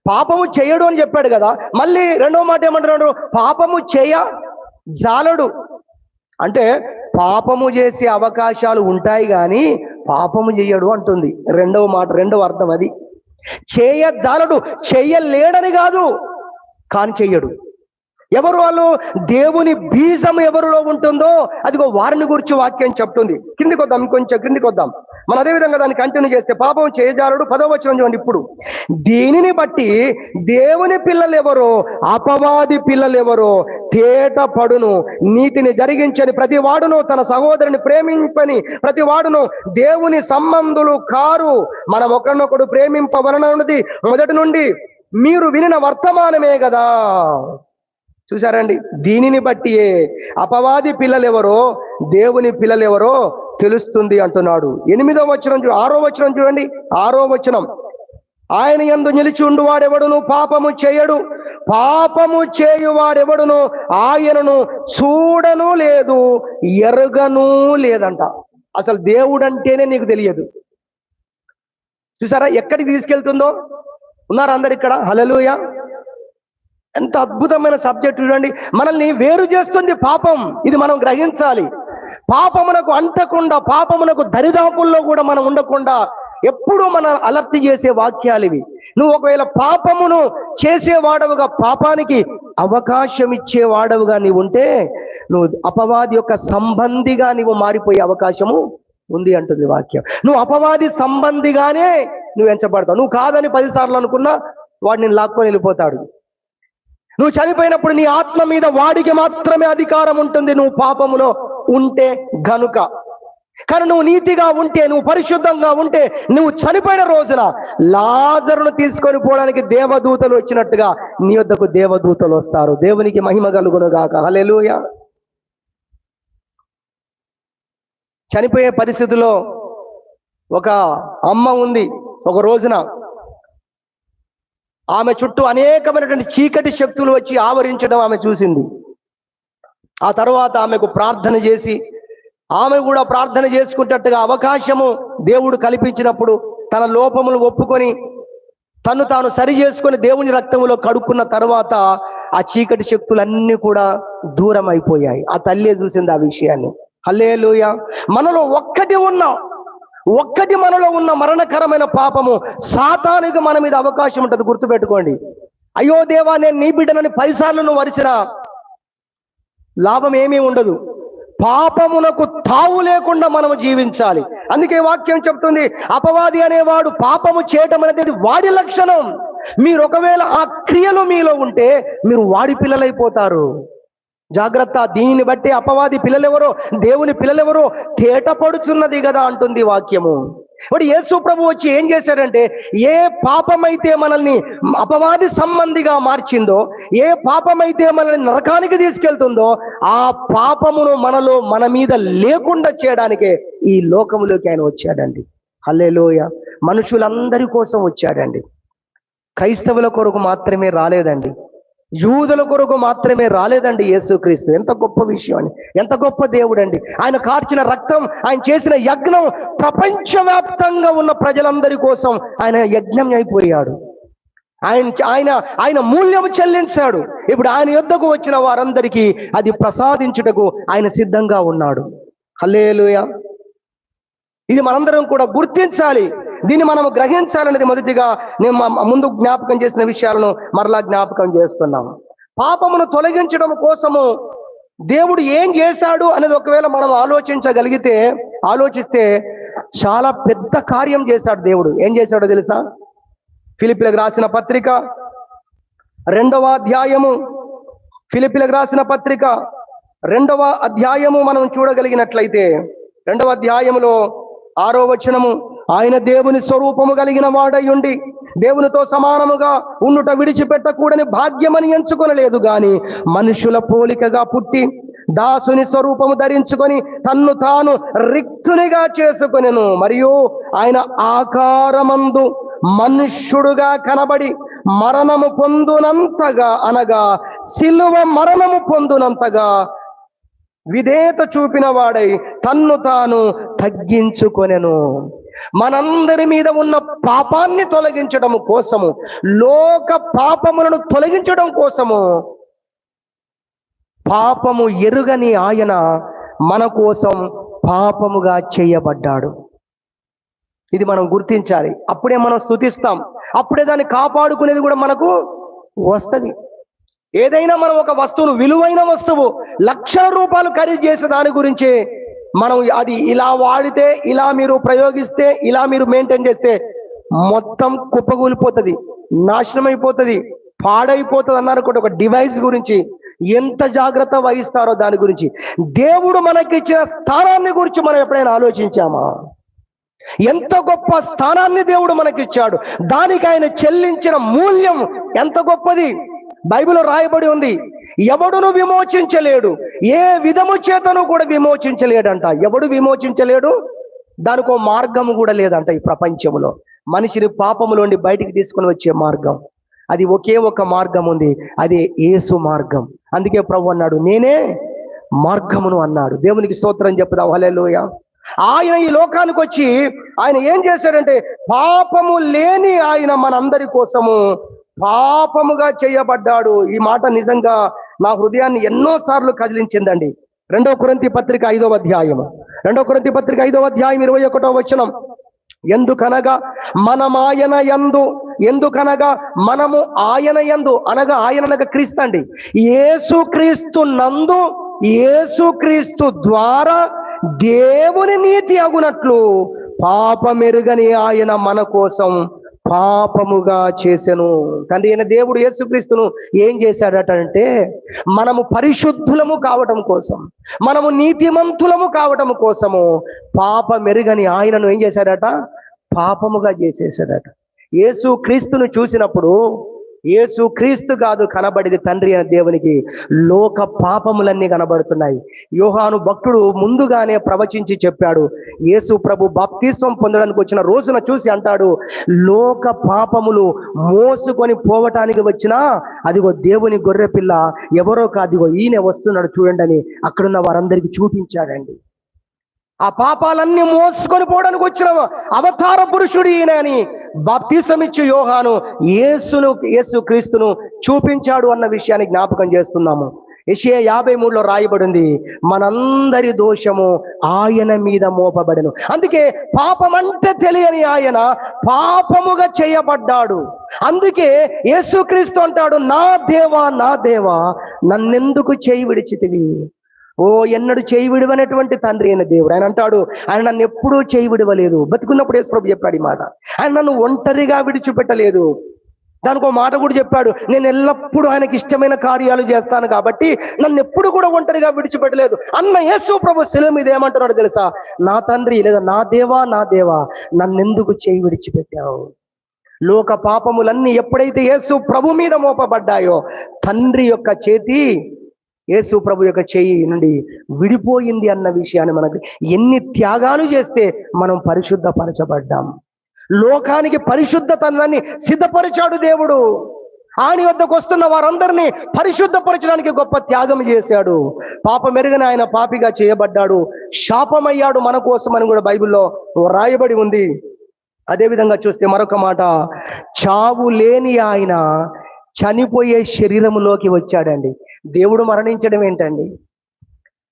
పాపము చెయ్యడు అని చెప్పాడు కదా, మళ్ళీ రెండో మాట ఏమంటున్నాడు? పాపము చేయజాలడు. అంటే పాపము చేసే అవకాశాలు ఉంటాయి కానీ పాపము చెయ్యడు అంటుంది. రెండవ అర్థం అది. చేయజాలడు, చెయ్యలేడని కాదు, కానీ చెయ్యడు. ఎవరు వాళ్ళు? దేవుని బీజం ఎవరిలో ఉంటుందో అదిగో వారిని గురించి వాక్యం చెప్తుంది. కిందికి వద్దాం. మనం అదే విధంగా దాన్ని కంటిన్యూ చేస్తే పాపం చేయజాలడు 10వ వచనం చూడండి. ఇప్పుడు దీనిని బట్టి దేవుని పిల్లలెవరో అపవాది పిల్లలెవరో తేట పడును. నీతిని జరిగించని ప్రతి వాడును, తన సహోదరుని ప్రేమింపని ప్రతి వాడును దేవుని సంబంధులు కారు. మనం ఒకరినొకడు ప్రేమింపవలనన్నది మొదటి నుండి మీరు వినిన వర్తమానమే కదా. చూసారండి? దీనిని బట్టియే అపవాది పిల్లలెవరో దేవుని పిల్లలెవరో తెలుస్తుంది అంటున్నాడు. 8వ వచనం 6వ వచనం చూడండి. 6వ వచనం, ఆయన యందు నిలిచి ఉండువాడెవడును పాపము చేయడు, పాపము చేయువాడెవడును ఆయనను చూడను లేదు, ఎరుగను లేదంట. అసలు దేవుడు అంటేనే నీకు తెలియదు. చూసారా ఎక్కడికి తీసుకెళ్తుందో? ఉన్నారు అందరు ఇక్కడ? హల్లెలూయా. ఎంత అద్భుతమైన సబ్జెక్ట్ చూడండి. మనల్ని వేరు చేస్తుంది పాపం. ఇది మనం గ్రహించాలి. పాపమునకు అంటకుండా, పాపమునకు దరిదాపుల్లో కూడా మనం ఉండకుండా ఎప్పుడు మన అలర్ట్ చేసే వాక్యాలు ఇవి. నువ్వు ఒకవేళ పాపమును చేసేవాడవుగా, పాపానికి అవకాశం ఇచ్చేవాడవుగా నీవు ఉంటే నువ్వు అపవాది యొక్క సంబంధిగా నీవు మారిపోయే అవకాశము ఉంది అంటుంది వాక్యం. నువ్వు అపవాది సంబంధిగానే నువ్వు ఎంచబడతావు. నువ్వు కాదని 10 సార్లు అనుకున్నా వాడు నేను లాక్కొని వెళ్ళిపోతాడు. నువ్వు చనిపోయినప్పుడు నీ ఆత్మ మీద వాడికి మాత్రమే అధికారం ఉంటుంది, నువ్వు పాపములో ఉంటే గనుక. కానీ నువ్వు నీతిగా ఉంటే, నువ్వు పరిశుద్ధంగా ఉంటే, నువ్వు చనిపోయిన రోజున లాజరును తీసుకొని పోవడానికి దేవదూతలు వచ్చినట్టుగా నీ వద్దకు దేవదూతలు వస్తారు. దేవునికి మహిమ కలుగును గాక. హల్లెలూయా. చనిపోయే పరిస్థితిలో ఒక అమ్మ ఉంది. ఒక రోజున ఆమె చుట్టూ అనేకమైనటువంటి చీకటి శక్తులు వచ్చి ఆవరించడం ఆమె చూసింది. ఆ తర్వాత ఆమెకు ప్రార్థన చేసి, ఆమె కూడా ప్రార్థన చేసుకున్నట్టుగా అవకాశము దేవుడు కల్పించినప్పుడు తన లోపములు ఒప్పుకొని తను తాను సరి చేసుకొని దేవుని రక్తములో కడుక్కున్న తర్వాత ఆ చీకటి శక్తులన్నీ కూడా దూరం అయిపోయాయి. ఆ తల్లే చూసింది ఆ విషయాన్ని. హల్లెలూయా. మనలో ఒక్కటి ఉన్నా, ఒక్కటి మనలో ఉన్న మరణకరమైన పాపము, సాతానుకి మన మీద అవకాశం ఉంటుంది. గుర్తుపెట్టుకోండి. అయ్యో దేవా, నేను నీ బిడ్డనని 10 సార్లు నువ్వు వరిసినా లాభం ఏమీ ఉండదు. పాపమునకు తావు లేకుండా మనము జీవించాలి. అందుకే వాక్యం చెప్తుంది, అపవాది అనేవాడు పాపము చేయటం అనేది వాడి లక్షణం. మీరు ఒకవేళ ఆ క్రియలు మీలో ఉంటే మీరు వాడి పిల్లలైపోతారు. జాగ్రత్త. దీనిని బట్టి అపవాది పిల్లలెవరో దేవుని పిల్లలెవరో తేటపడుచున్నది కదా అంటుంది వాక్యము. ఇప్పుడు యేసు ప్రభు వచ్చి ఏం చేశాడంటే, ఏ పాపమైతే మనల్ని అపవాది సంబంధిగా మార్చిందో, ఏ పాపమైతే మనల్ని నరకానికి తీసుకెళ్తుందో, ఆ పాపమును మన మీద లేకుండా చేయడానికే ఈ లోకములోకి ఆయన వచ్చాడండి. హల్లెలూయా. మనుషులందరి కోసం వచ్చాడండి. క్రైస్తవుల కొరకు మాత్రమే రాలేదండి, యూదుల కొరకు మాత్రమే రాలేదండి యేసుక్రీస్తు. ఎంత గొప్ప విషయం అండి, ఎంత గొప్ప దేవుడు అండి. ఆయన కార్చిన రక్తం, ఆయన చేసిన యజ్ఞం ప్రపంచవ్యాప్తంగా ఉన్న ప్రజలందరి కోసం ఆయన యజ్ఞం అయిపోయాడు. ఆయన మూల్యం చెల్లించాడు. ఇప్పుడు ఆయన యొద్దకు వచ్చిన వారందరికీ అది ప్రసాదించుటకు ఆయన సిద్ధంగా ఉన్నాడు. హల్లెలూయా. ఇది మనందరం కూడా గుర్తించాలి, దీన్ని మనం గ్రహించాలనేది మొదటిగా నేను ముందు జ్ఞాపకం చేసిన విషయాలను మరలా జ్ఞాపకం చేస్తున్నాము. పాపమును తొలగించడం కోసము దేవుడు ఏం చేశాడు అనేది ఒకవేళ మనం ఆలోచిస్తే చాలా పెద్ద కార్యం చేశాడు దేవుడు. ఏం చేశాడో తెలుసా? ఫిలిప్పీలకు రాసిన పత్రిక 2వ అధ్యాయము, ఫిలిప్పీలకు రాసిన పత్రిక 2వ అధ్యాయము మనం చూడగలిగినట్లయితే 2వ అధ్యాయములో 6వ వచనము, ఆయన దేవుని స్వరూపము కలిగిన వాడయుండి దేవునితో సమానముగా ఉండుట విడిచిపెట్టకూడని భాగ్యమని ఎంచుకొనలేదు గాని మనుషుల పోలికగా పుట్టి దాసుని స్వరూపము ధరించుకొని తన్ను తాను రిక్తునిగా చేసుకొనెను. మరియు ఆయన ఆకారమందు మనుష్యుడుగా కనబడి మరణము పొందునంతగా, అనగా సిలువ మరణము పొందునంతగా విధేయత చూపిన వాడై తన్ను తాను తగ్గించుకొనెను. మనందరి మీద ఉన్న పాపాన్ని తొలగించడం కోసము, లోక పాపములను తొలగించడం కోసము, పాపము ఎరుగని ఆయన మన కోసం పాపముగా చేయబడ్డాడు. ఇది మనం గుర్తించాలి. అప్పుడే మనం స్తుతిస్తాం, అప్పుడే దాన్ని కాపాడుకునేది కూడా మనకు వస్తుంది. ఏదైనా మనం ఒక వస్తువును, విలువైన వస్తువు, లక్షల రూపాయలు ఖరీదు చేసే దాని గురించి మనం అది ఇలా వాడితే, ఇలా మీరు ప్రయోగిస్తే, ఇలా మీరు మెయింటైన్ చేస్తే మొత్తం కుప్పగూలిపోతుంది, నాశనం అయిపోతుంది, పాడైపోతుంది అన్నారు కూడా. ఒక డివైస్ గురించి ఎంత జాగ్రత్త వహిస్తారో దాని గురించి. దేవుడు మనకిచ్చిన స్థానాన్ని గురించి మనం ఎప్పుడైనా ఆలోచించామా? ఎంత గొప్ప స్థానాన్ని దేవుడు మనకిచ్చాడు, దానికి ఆయన చెల్లించిన మూల్యం ఎంత గొప్పది. బైబిల్లో రాయబడి ఉంది, ఎవడును విమోచించలేడు, ఏ విధము చేతను కూడా విమోచించలేడంట. ఎవడు విమోచించలేడు, దానికో మార్గము కూడా లేదంట. ఈ ప్రపంచంలో మనిషిని పాపములోండి బయటికి తీసుకొని వచ్చే మార్గం, అది ఒకే ఒక మార్గం ఉంది, అదే యేసు మార్గం. అందుకే ప్రభు అన్నాడు, నేనే మార్గమును అన్నాడు. దేవునికి స్తోత్రం చెప్పుదాం. హల్లెలూయా. ఆయన ఈ లోకానికి వచ్చి ఆయన ఏం చేశాడంటే, పాపము లేని ఆయన మనందరి కోసము పాపముగా చేయబడ్డాడు. ఈ మాట నిజంగా నా హృదయాన్ని ఎన్నోసార్లు కదిలించిందండి. 2వ కొరింథీ పత్రిక 5వ అధ్యాయము, 2వ కొరింథీ పత్రిక 5వ అధ్యాయం 21వ వచనం, ఎందుకనగా మనము ఆయన యందు, అనగా ఆయన అనగా క్రీస్తు అండి, యేసుక్రీస్తు నందు, యేసుక్రీస్తు ద్వారా దేవుని నీతి అగునట్లు పాపమెరుగని ఆయన మన కోసం పాపముగా చేసెను. తండ్రి అయిన దేవుడు యేసుక్రీస్తును ఏం చేశాడటంటే, మనము పరిశుద్ధులము కావటం కోసం, మనము నీతిమంతులము కావటం కోసము పాపమెరుగని ఆయనను ఏం చేశాడట? పాపముగా చేసేసాడట. యేసుక్రీస్తును చూసినప్పుడు యేసుక్రీస్తు కాదు కనబడేది తండ్రి అయిన దేవునికి, లోక పాపములన్నీ కనబడుతున్నాయి. యోహాను భక్తుడు ముందుగానే ప్రవచించి చెప్పాడు. యేసు ప్రభు బాప్తిస్వం పొందడానికి వచ్చిన రోజున చూసి అంటాడు, లోక పాపములు మోసుకొని పోవటానికి వచ్చినా అదిగో దేవుని గొర్రె పిల్ల, ఎవరో కాదిగో ఈయన వస్తున్నాడు చూడండి అని అక్కడున్న వారందరికీ చూపించాడండి. ఆ పాపాలన్నీ మోసుకొని పోవడానికి వచ్చిన అవతార పురుషుడు ఈయన అని బాప్తిసమిచ్చు యోహాను యేసుక్రీస్తును చూపించాడు అన్న విషయాన్ని జ్ఞాపకం చేస్తున్నాము. యెషయా 53లో రాయబడింది, మనందరి దోషము ఆయన మీద మోపబడెను. అందుకే పాపమంటే తెలియని ఆయన పాపముగా చేయబడ్డాడు. అందుకే యేసుక్రీస్తు అంటాడు, నా దేవా నా దేవా నన్నెందుకు చేయి విడిచితివి. ఓ ఎన్నడు చేయి విడవనటువంటి తండ్రి అయిన దేవుడు ఆయన అంటాడు, ఆయన నన్ను ఎప్పుడూ చేయి విడవలేదు. బతుకున్నప్పుడు యేసు ప్రభు చెప్పాడు ఈ మాట. ఆయన నన్ను ఒంటరిగా విడిచిపెట్టలేదు. దానికి ఒక మాట కూడా చెప్పాడు, నేను ఎల్లప్పుడూ ఆయనకి ఇష్టమైన కార్యాలు చేస్తాను కాబట్టి నన్ను ఎప్పుడు కూడా ఒంటరిగా విడిచిపెట్టలేదు అన్న యేసు ప్రభు శిలువ మీద ఏమంటున్నాడు తెలుసా, నా తండ్రి లేదా నా దేవా నన్నెందుకు చేయి విడిచిపెట్టావు. లోక పాపములన్నీ ఎప్పుడైతే యేసు ప్రభు మీద మోపబడ్డాయో తండ్రి యొక్క చేతి యేసు ప్రభు యొక్క చేయి నుండి విడిపోయింది అన్న విషయాన్ని మనకు ఎన్ని త్యాగాలు చేస్తే మనం పరిశుద్ధపరచబడ్డాం. లోకానికి పరిశుద్ధతనాన్ని సిద్ధపరిచాడు దేవుడు. ఆయన వద్దకు వస్తున్న వారందరినీ పరిశుద్ధపరచడానికి గొప్ప త్యాగం చేశాడు. పాపం ఎరుగని ఆయన పాపిగా చేయబడ్డాడు, శాపమయ్యాడు మన కోసం అని కూడా బైబిల్లో రాయబడి ఉంది. అదేవిధంగా చూస్తే మరొక మాట, చావు లేని ఆయన చనిపోయే శరీరములోకి వచ్చాడండి. దేవుడు మరణించడం ఏంటండి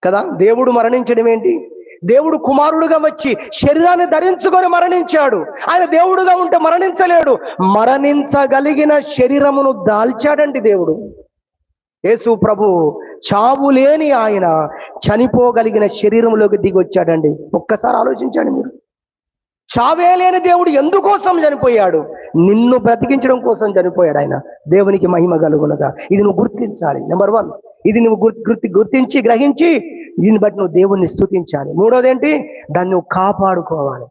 కదా, దేవుడు మరణించడం ఏంటి? దేవుడు కుమారుడుగా వచ్చి శరీరాన్ని ధరించుకొని మరణించాడు. ఆయన దేవుడుగా ఉంటే మరణించలేడు, మరణించగలిగిన శరీరమును దాల్చాడండి దేవుడు. యేసు ప్రభు చావు లేని ఆయన చనిపోగలిగిన శరీరంలోకి దిగి వచ్చాడండి. ఒక్కసారి ఆలోచించండి మీరు. చావే లేని దేవుడు ఎందుకోసం చనిపోయాడు? నిన్ను బ్రతికించడం కోసం చనిపోయాడు ఆయన. దేవునికి మహిమ కలుగునగా. ఇది నువ్వు గుర్తించాలి. నెంబర్ 1, ఇది నువ్వు గుర్తించి గ్రహించి దీన్ని బట్టి నువ్వు దేవుణ్ణి స్తుతించాలి. మూడోది ఏంటి? దాన్ని నువ్వు కాపాడుకోవాలి.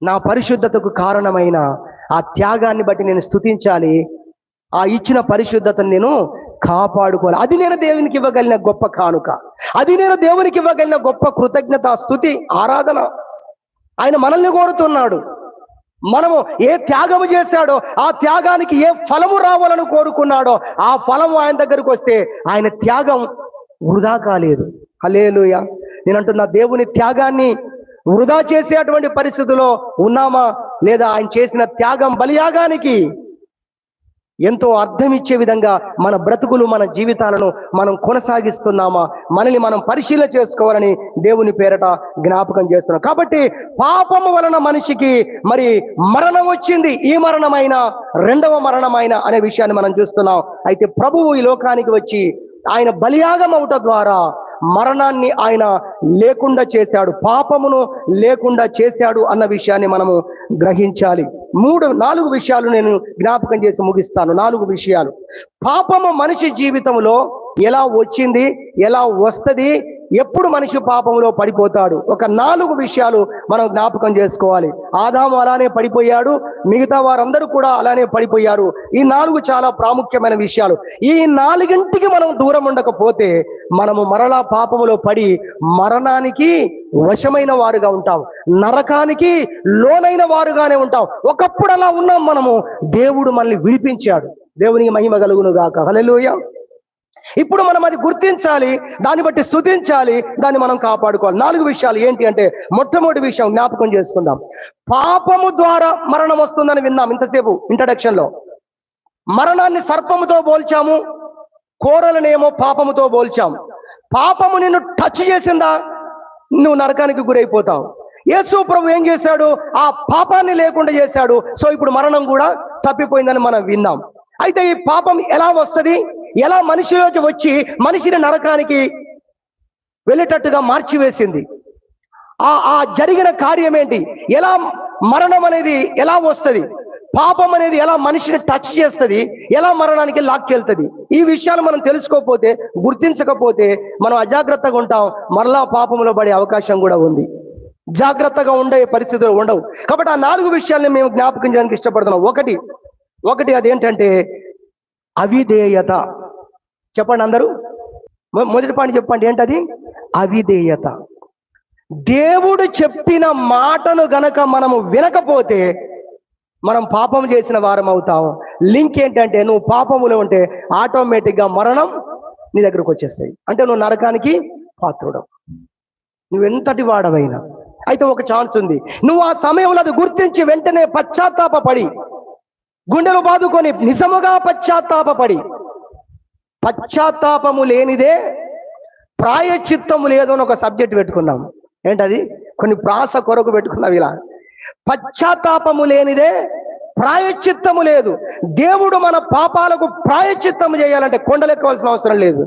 నా పరిశుద్ధతకు కారణమైన ఆ త్యాగాన్ని బట్టి నేను స్తుతించాలి. ఆ ఇచ్చిన పరిశుద్ధతను నేను కాపాడుకోవాలి. అది నేను దేవునికి ఇవ్వగలిగిన గొప్ప కానుక. అది నేను దేవునికి ఇవ్వగలిగిన గొప్ప కృతజ్ఞత, స్తుతి, ఆరాధన. ఆయన మనల్ని కోరుతున్నాడు. మనము ఏ త్యాగము చేశాడో ఆ త్యాగానికి ఏ ఫలము రావాలని కోరుకున్నాడో ఆ ఫలము ఆయన దగ్గరకు వస్తే ఆయన త్యాగం వృధా కాలేదు. హల్లెలూయా. నేను అంటున్నా, దేవుని త్యాగాన్ని వృధా చేసేటువంటి పరిస్థితిలో ఉన్నామా లేదా ఆయన చేసిన త్యాగం బలియాగానికి ఎంతో అర్థం ఇచ్చే విధంగా మన బ్రతుకులు, మన జీవితాలను మనం కొనసాగిస్తున్నామా, మనల్ని మనం పరిశీలన చేసుకోవాలని దేవుని పేరట జ్ఞాపకం చేస్తున్నాం. కాబట్టి పాపము వలన మనిషికి మరి మరణం వచ్చింది. ఈ మరణమైన రెండవ మరణమైన అనే విషయాన్ని మనం చూస్తున్నాం. అయితే ప్రభువు ఈ లోకానికి వచ్చి ఆయన బలియాగం అవుట ద్వారా మరణాన్ని ఆయన లేకుండా చేశాడు, పాపమును లేకుండా చేశాడు అన్న విషయాన్ని మనము గ్రహించాలి. 4 విషయాలు నేను జ్ఞాపకం చేసి ముగిస్తాను. 4 విషయాలు. పాపము మనిషి జీవితంలో ఎలా వచ్చింది, ఎలా వస్తుంది, ఎప్పుడు మనిషి పాపంలో పడిపోతాడు, ఒక 4 విషయాలు మనం జ్ఞాపకం చేసుకోవాలి. ఆదాము అలానే పడిపోయాడు, మిగతా వారందరూ కూడా అలానే పడిపోయారు. ఈ 4 చాలా ప్రాముఖ్యమైన విషయాలు. ఈ 4ంటికి మనం దూరం ఉండకపోతే మనము మరలా పాపములో పడి మరణానికి వశమైన వారుగా ఉంటాం, నరకానికి లోనైన వారుగానే ఉంటాం. ఒకప్పుడు అలా ఉన్నాం మనము. దేవుడు మనల్ని విడిపించాడు. దేవునికి మహిమ కలుగును గాక. హల్లెలూయా. ఇప్పుడు మనం అది గుర్తించాలి, దాన్ని బట్టి స్తుతించాలి, దాన్ని మనం కాపాడుకోవాలి. 4 విషయాలు ఏంటి అంటే, మొట్టమొదటి విషయం జ్ఞాపకం చేసుకుందాం. పాపము ద్వారా మరణం వస్తుందని విన్నాం ఇంతసేపు ఇంట్రడక్షన్ లో. మరణాన్ని సర్పముతో పోల్చాము, కోరలనేమో పాపముతో పోల్చాం. పాపము నిన్ను టచ్ చేసిందా, నువ్వు నరకానికి గురైపోతావు. యేసు ప్రభు ఏం చేశాడు? ఆ పాపాన్ని లేకుండా చేశాడు. సో ఇప్పుడు మరణం కూడా తప్పిపోయిందని మనం విన్నాం. అయితే ఈ పాపం ఎలా వస్తుంది, ఎలా మనిషిలోకి వచ్చి మనిషిని నరకానికి వెళ్ళేటట్టుగా మార్చివేసింది, ఆ జరిగిన కార్యం ఏంటి, ఎలా మరణం అనేది ఎలా వస్తుంది, పాపం అనేది ఎలా మనిషిని టచ్ చేస్తుంది, ఎలా మరణానికి లాక్కెళ్తుంది, ఈ విషయాలు మనం తెలుసుకోకపోతే, గుర్తించకపోతే మనం అజాగ్రత్తగా ఉంటాం, మరలా పాపంలో పడే అవకాశం కూడా ఉంది. జాగ్రత్తగా ఉండే పరిస్థితులు ఉండవు. కాబట్టి ఆ 4 విషయాల్ని మేము జ్ఞాపకం చేయడానికి ఇష్టపడుతున్నాం. ఒకటి అదేంటంటే అవిధేయత. చెప్పండి అందరూ, మొదటి పాయింట్ చెప్పండి. ఏంటది? అవిధేయత. దేవుడు చెప్పిన మాటను గనక మనము వినకపోతే మనం పాపం చేసిన వారం అవుతాం. లింక్ ఏంటంటే, నువ్వు పాపములో ఉంటే ఆటోమేటిక్గా మరణం నీ దగ్గరకు వచ్చేస్తాయి. అంటే నువ్వు నరకానికి పాత్రుడవు, నువ్వెంతటి వాడవైనా. అయితే ఒక ఛాన్స్ ఉంది. నువ్వు ఆ సమయంలో అది గుర్తించి వెంటనే పశ్చాత్తాపడి, గుండెలు బాదుకొని నిజముగా పశ్చాత్తాపడి, పశ్చాత్తాపము లేనిదే ప్రాయశ్చిత్తము లేదు అని ఒక సబ్జెక్ట్ పెట్టుకున్నాం. ఏంటది? కొన్ని ప్రాస కొరకు పెట్టుకున్నాం ఇలా. పశ్చాత్తాపము లేనిదే ప్రాయశ్చిత్తము లేదు. దేవుడు మన పాపాలకు ప్రాయశ్చిత్తము చేయాలంటే కొండలెక్కవలసిన అవసరం లేదు.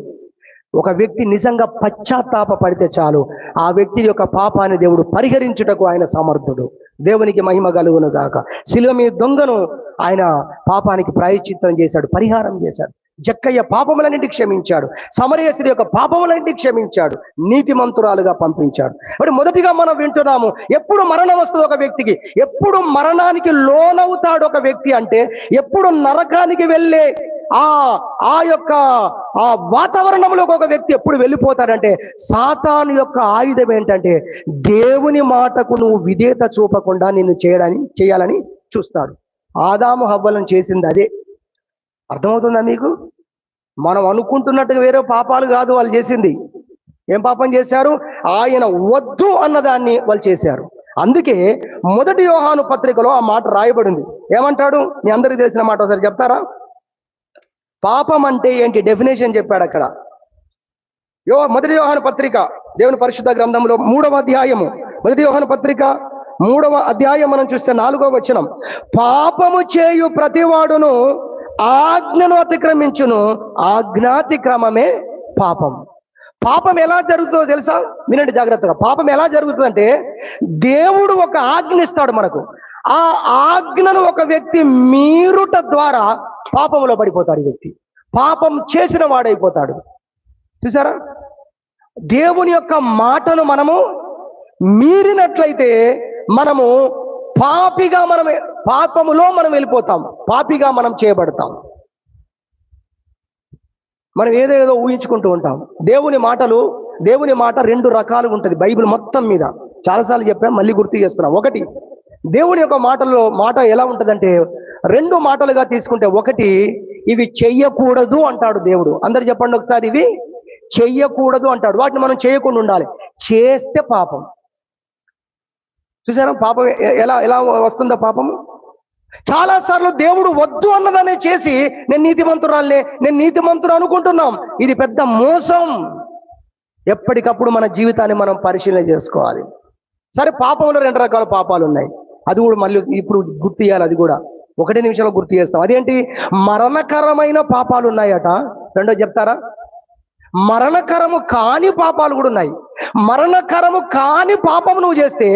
ఒక వ్యక్తి నిజంగా పశ్చాత్తాప పడితే చాలు, ఆ వ్యక్తి యొక్క పాపాన్ని దేవుడు పరిహరించుటకు ఆయన సమర్థుడు. దేవునికి మహిమ కలుగును గాక. శిలువ మీద దొంగను ఆయన పాపానికి ప్రాయశ్చిత్తం చేశాడు, పరిహారం చేశాడు. జక్కయ్య పాపములన్నింటి క్షమించాడు, సమరయ స్త్రీ యొక్క పాపములన్నింటి క్షమించాడు, నీతిమంతురాలుగా పంపించాడు. అంటే మొదటిగా మనం వింటున్నాము, ఎప్పుడు మరణం వస్తుంది ఒక వ్యక్తికి, ఎప్పుడు మరణానికి లోనవుతాడు ఒక వ్యక్తి అంటే, ఎప్పుడు నరకానికి వెళ్ళే ఆ యొక్క ఆ వాతావరణంలోకి ఒక వ్యక్తి ఎప్పుడు వెళ్ళిపోతాడంటే, సాతాను యొక్క ఆయుధం ఏంటంటే దేవుని మాటకు నువ్వు విధేయత చూపకుండా నిన్ను చేయాలని చూస్తాడు. ఆదాము హవ్వలను చేసింది అదే. అర్థమవుతుందా మీకు? మనం అనుకుంటున్నట్టుగా వేరే పాపాలు కాదు వాళ్ళు చేసింది. ఏం పాపం చేశారు? ఆయన వద్దు అన్నదాన్ని వాళ్ళు చేశారు. అందుకే మొదటి యోహాను పత్రికలో ఆ మాట రాయబడింది. ఏమంటాడు? మీ అందరికీ తెలిసిన మాట ఒకసారి చెప్తారా? పాపం అంటే ఏంటి డెఫినేషన్ చెప్పాడు అక్కడ. మొదటి యోహాను పత్రిక దేవుని పరిశుద్ధ గ్రంథంలో 3వ అధ్యాయము, మొదటి యోహాను పత్రిక 3వ అధ్యాయం మనం చూస్తే 4వ వచనం, పాపము చేయు ప్రతివాడును ఆజ్ఞను అతిక్రమించును, ఆజ్ఞాతిక్రమమే పాపం. పాపం ఎలా జరుగుతుందో తెలుసా? వినండి జాగ్రత్తగా. పాపం ఎలా జరుగుతుందంటే, దేవుడు ఒక ఆజ్ఞ ఇస్తాడు మనకు. ఆ ఆజ్ఞను ఒక వ్యక్తి మీరుట ద్వారా పాపంలో పడిపోతాడు. ఈ వ్యక్తి పాపం చేసిన వాడైపోతాడు. చూసారా? దేవుని యొక్క మాటను మనము మీరినట్లయితే మనము పాపములో మనం వెళ్ళిపోతాం, పాపిగా మనం చేయబడతాం. మనం ఏదేదో ఊహించుకుంటూ ఉంటాం. దేవుని మాట 2 రకాలు ఉంటుంది బైబిల్ మొత్తం మీద. చాలాసార్లు చెప్పాం, మళ్ళీ గుర్తు చేస్తున్నాం. ఒకటి, దేవుని యొక్క మాట ఎలా ఉంటుందంటే 2 మాటలుగా తీసుకుంటే, ఒకటి ఇవి చెయ్యకూడదు అంటాడు దేవుడు. అందరు చెప్పండి ఒకసారి, ఇవి చెయ్యకూడదు అంటాడు. వాటిని మనం చేయకుండా ఉండాలి. చేస్తే పాపం. చూసారా పాపం ఎలా వస్తుందో పాపము? చాలా సార్లు దేవుడు వద్దు అన్నదానే చేసి నేను నీతిమంతుడు అనుకుంటున్నాం. ఇది పెద్ద మోసం. ఎప్పటికప్పుడు మన జీవితాన్ని మనం పరిశీలన చేసుకోవాలి. సరే, పాపంలో 2 రకాల పాపాలు ఉన్నాయి. అది కూడా మళ్ళీ ఇప్పుడు గుర్తు చేయాలి. అది కూడా 1 నిమిషంలో గుర్తు చేస్తాం. అదేంటి? మరణకరమైన పాపాలు ఉన్నాయట. రెండో చెప్తారా? మరణకరము కాని పాపాలు కూడా ఉన్నాయి. మరణకరము కాని పాపము నువ్వు చేస్తే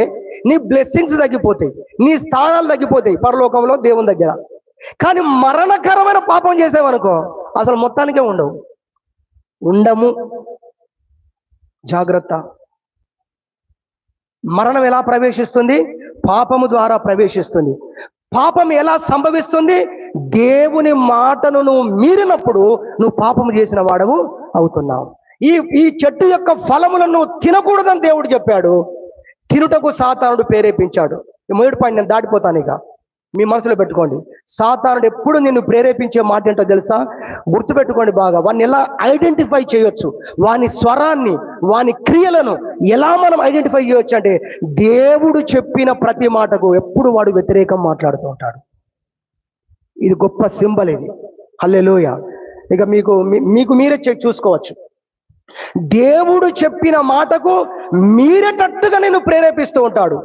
నీ బ్లెస్సింగ్స్ తగ్గిపోతాయి, నీ స్థానాలు తగ్గిపోతాయి పరలోకంలో దేవుని దగ్గర. కానీ మరణకరమైన పాపం చేసావనుకో అసలు మొత్తానికే ఉండము. జాగ్రత్త. మరణం ఎలా ప్రవేశిస్తుంది? పాపము ద్వారా ప్రవేశిస్తుంది. పాపం ఎలా సంభవిస్తుంది? దేవుని మాటను నువ్వు మీరినప్పుడు నువ్వు పాపము చేసిన వాడవు అవుతున్నావు. ఈ చెట్టు యొక్క ఫలములను నువ్వు తినకూడదని దేవుడు చెప్పాడు. తినుటకు సాతానుడు ప్రేరేపించాడు. మొదటి పాయింట్ నేను దాటిపోతాను. ఇక మీ మనసులో పెట్టుకోండి. సాతానుడు ఎప్పుడు నిన్ను ప్రేరేపించే మాట ఏంటో తెలుసా? గుర్తుపెట్టుకోండి బాగా. వాడిని ఎలా ఐడెంటిఫై చేయొచ్చు, వాని స్వరాన్ని, వాని క్రియలను ఎలా మనం ఐడెంటిఫై చేయొచ్చు అంటే, దేవుడు చెప్పిన ప్రతి మాటకు ఎప్పుడు వాడు వ్యతిరేకం మాట్లాడుతూ ఉంటాడు. ఇది గొప్ప సింబల్ ఇది. హల్లెలూయా. ఇక మీకు మీరే చూసుకోవచ్చు. దేవుడు చెప్పిన మాటకు మీరేటట్టుగా నేను ప్రేరేపిస్తూ ఉంటాడు.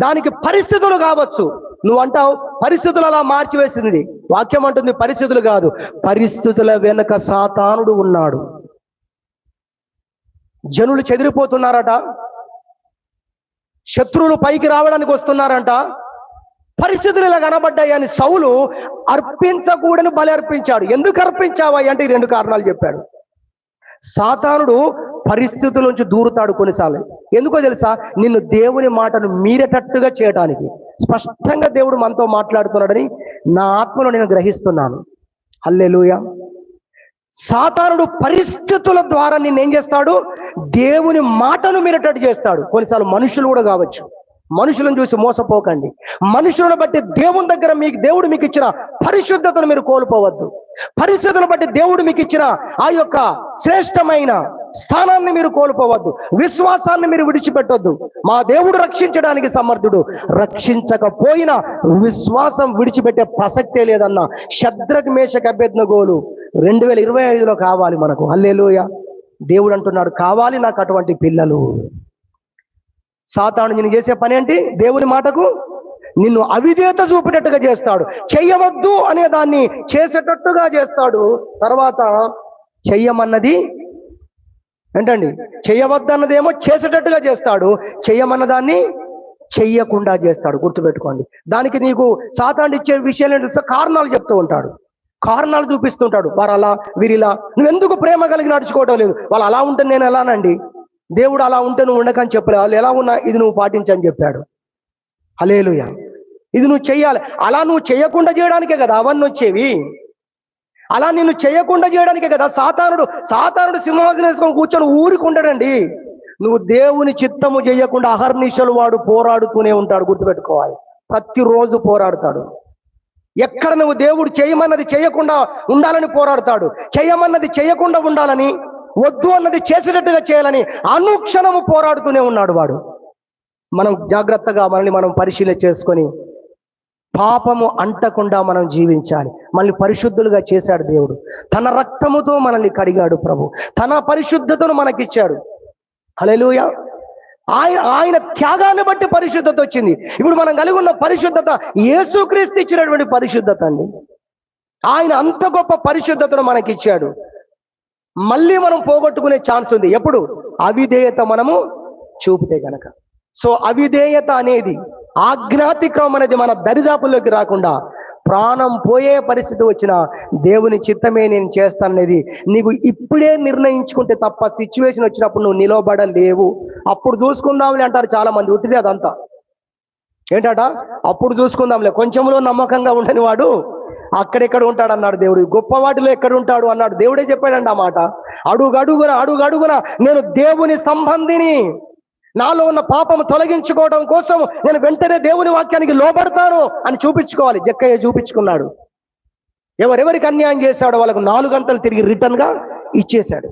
దానికి పరిస్థితులు కావచ్చు. నువ్వు అంటావు పరిస్థితులు అలా మార్చివేసింది. వాక్యం అంటుంది పరిస్థితులు కాదు, పరిస్థితుల వెనుక సాతానుడు ఉన్నాడు. జనులు చెదిరిపోతున్నారట, శత్రువులు పైకి రావడానికి వస్తున్నారంట. పరిస్థితులు ఇలా కనబడ్డాయి అని సౌలు అర్పించకూడని బలి అర్పించాడు. ఎందుకు అర్పించావా అంటే 2 కారణాలు చెప్పాడు. సాతానుడు పరిస్థితుల నుంచి దూరుతాడు కొన్నిసార్లు. ఎందుకో తెలుసా? నిన్ను దేవుని మాటను మీరేటట్టుగా చేయడానికి. స్పష్టంగా దేవుడు మనతో మాట్లాడుతున్నాడని నా ఆత్మలో నేను గ్రహిస్తున్నాను. హల్లెలూయా. సాతానుడు పరిస్థితుల ద్వారా నిన్నేం చేస్తాడు? దేవుని మాటను మీరేటట్టు చేస్తాడు. కొన్నిసార్లు మనుషులు కూడా కావచ్చు. మనుషులను చూసి మోసపోకండి. మనుషులను బట్టి దేవుని దగ్గర దేవుడు మీకు ఇచ్చిన పరిశుద్ధతను మీరు కోల్పోవద్దు. పరిస్థితులను బట్టి దేవుడు మీకు ఇచ్చిన ఆ యొక్క శ్రేష్టమైన స్థానాన్ని మీరు కోల్పోవద్దు. విశ్వాసాన్ని మీరు విడిచిపెట్టొద్దు. మా దేవుడు రక్షించడానికి సమర్థుడు, రక్షించకపోయినా విశ్వాసం విడిచిపెట్టే ప్రసక్తే లేదన్న షద్రక్ మేషక్ అబేద్నెగోలు 2025లో కావాలి మనకు. హల్లెలూయా. దేవుడు అంటున్నాడు, కావాలి నాకు అటువంటి పిల్లలు. సాతాను నేను చేసే పని ఏంటి? దేవుని మాటకు నిన్ను అవిధేయత చూపేటట్టుగా చేస్తాడు. చెయ్యవద్దు అనే దాన్ని చేసేటట్టుగా చేస్తాడు. తర్వాత చెయ్యమన్నది ఏంటండి? చెయ్యవద్దన్నదేమో చేసేటట్టుగా చేస్తాడు, చెయ్యమన్న దాన్ని చెయ్యకుండా చేస్తాడు. గుర్తుపెట్టుకోండి. దానికి నీకు సాతాను ఇచ్చే విషయాలు ఏంటో కారణాలు చెప్తూ ఉంటాడు, కారణాలు చూపిస్తుంటాడు. వారు అలా, వీరిలా, నువ్వెందుకు ప్రేమ కలిగి నడుచుకోవడం లేదు? వాళ్ళు అలా ఉంటే నేను ఎలానండి? దేవుడు అలా ఉంటే నువ్వు ఉండకని చెప్పలేదు. వాళ్ళు ఎలా ఉన్నా ఇది నువ్వు పాటించని చెప్పాడు. హల్లెలూయా. ఇది నువ్వు చెయ్యాలి. అలా నువ్వు చేయకుండా చేయడానికే కదా అవన్నీ వచ్చేవి. అలా నిన్ను చేయకుండా చేయడానికే కదా సాతానుడు సింహాసనం వేసుకొని కూర్చొని ఊరుకుంటాడండి. నువ్వు దేవుని చిత్తము చేయకుండా అహర్నిశలు వాడు పోరాడుతూనే ఉంటాడు. గుర్తుపెట్టుకోవాలి. ప్రతిరోజు పోరాడతాడు. ఎక్కడ నువ్వు దేవుడు చేయమన్నది చేయకుండా ఉండాలని పోరాడతాడు, చేయమన్నది చేయకుండా ఉండాలని, వద్దు అన్నది చేసేటట్టుగా చేయాలని అనుక్షణము పోరాడుతూనే ఉన్నాడు వాడు. మనం జాగ్రత్తగా మనల్ని మనం పరిశీలన చేసుకొని పాపము అంటకుండా మనం జీవించాలి. మనల్ని పరిశుద్ధులుగా చేశాడు దేవుడు. తన రక్తముతో మనల్ని కడిగాడు ప్రభు. తన పరిశుద్ధతను మనకిచ్చాడు. హల్లెలూయా. ఆయన త్యాగాన్ని బట్టి పరిశుద్ధత వచ్చింది. ఇప్పుడు మనం కలిగి ఉన్న పరిశుద్ధత యేసుక్రీస్తు ఇచ్చినటువంటి పరిశుద్ధత అండి. ఆయన అంత గొప్ప పరిశుద్ధతను మనకిచ్చాడు. మళ్ళీ మనం పోగొట్టుకునే ఛాన్స్ ఉంది. ఎప్పుడు? అవిధేయత మనము చూపితే గనక. సో అవిధేయత అనేది, ఆజ్ఞాతిక్రమం అనేది మన దరిదాపుల్లోకి రాకుండా, ప్రాణం పోయే పరిస్థితి వచ్చినా దేవుని చిత్తమే నేను చేస్తాననేది నీకు ఇప్పుడే నిర్ణయించుకుంటే తప్ప సిచ్యువేషన్ వచ్చినప్పుడు నువ్వు నిలబడలేవు. అప్పుడు చూసుకుందాంలే అంటారు చాలా మంది. ఉట్టిదే అదంతా. ఏంటట? అప్పుడు చూసుకుందాంలే. కొంచెంలో నమ్మకంగా ఉండని వాడు అక్కడెక్కడ ఉంటాడు అన్నాడు దేవుడు. గొప్ప వాటిలో ఎక్కడ ఉంటాడు అన్నాడు దేవుడే చెప్పాడండి ఆ మాట. అడుగడుగున నేను దేవుని సంబంధిని, నాలో ఉన్న పాపము తొలగించుకోవడం కోసం నేను వెంటనే దేవుని వాక్యానికి లోబడతాను అని చూపించుకోవాలి. జక్కయ్య చూపించుకున్నాడు. ఎవరెవరికి అన్యాయం చేశాడో వాళ్ళకు 4 గంటలు తిరిగి రిటర్న్ గా ఇచ్చేశాడు.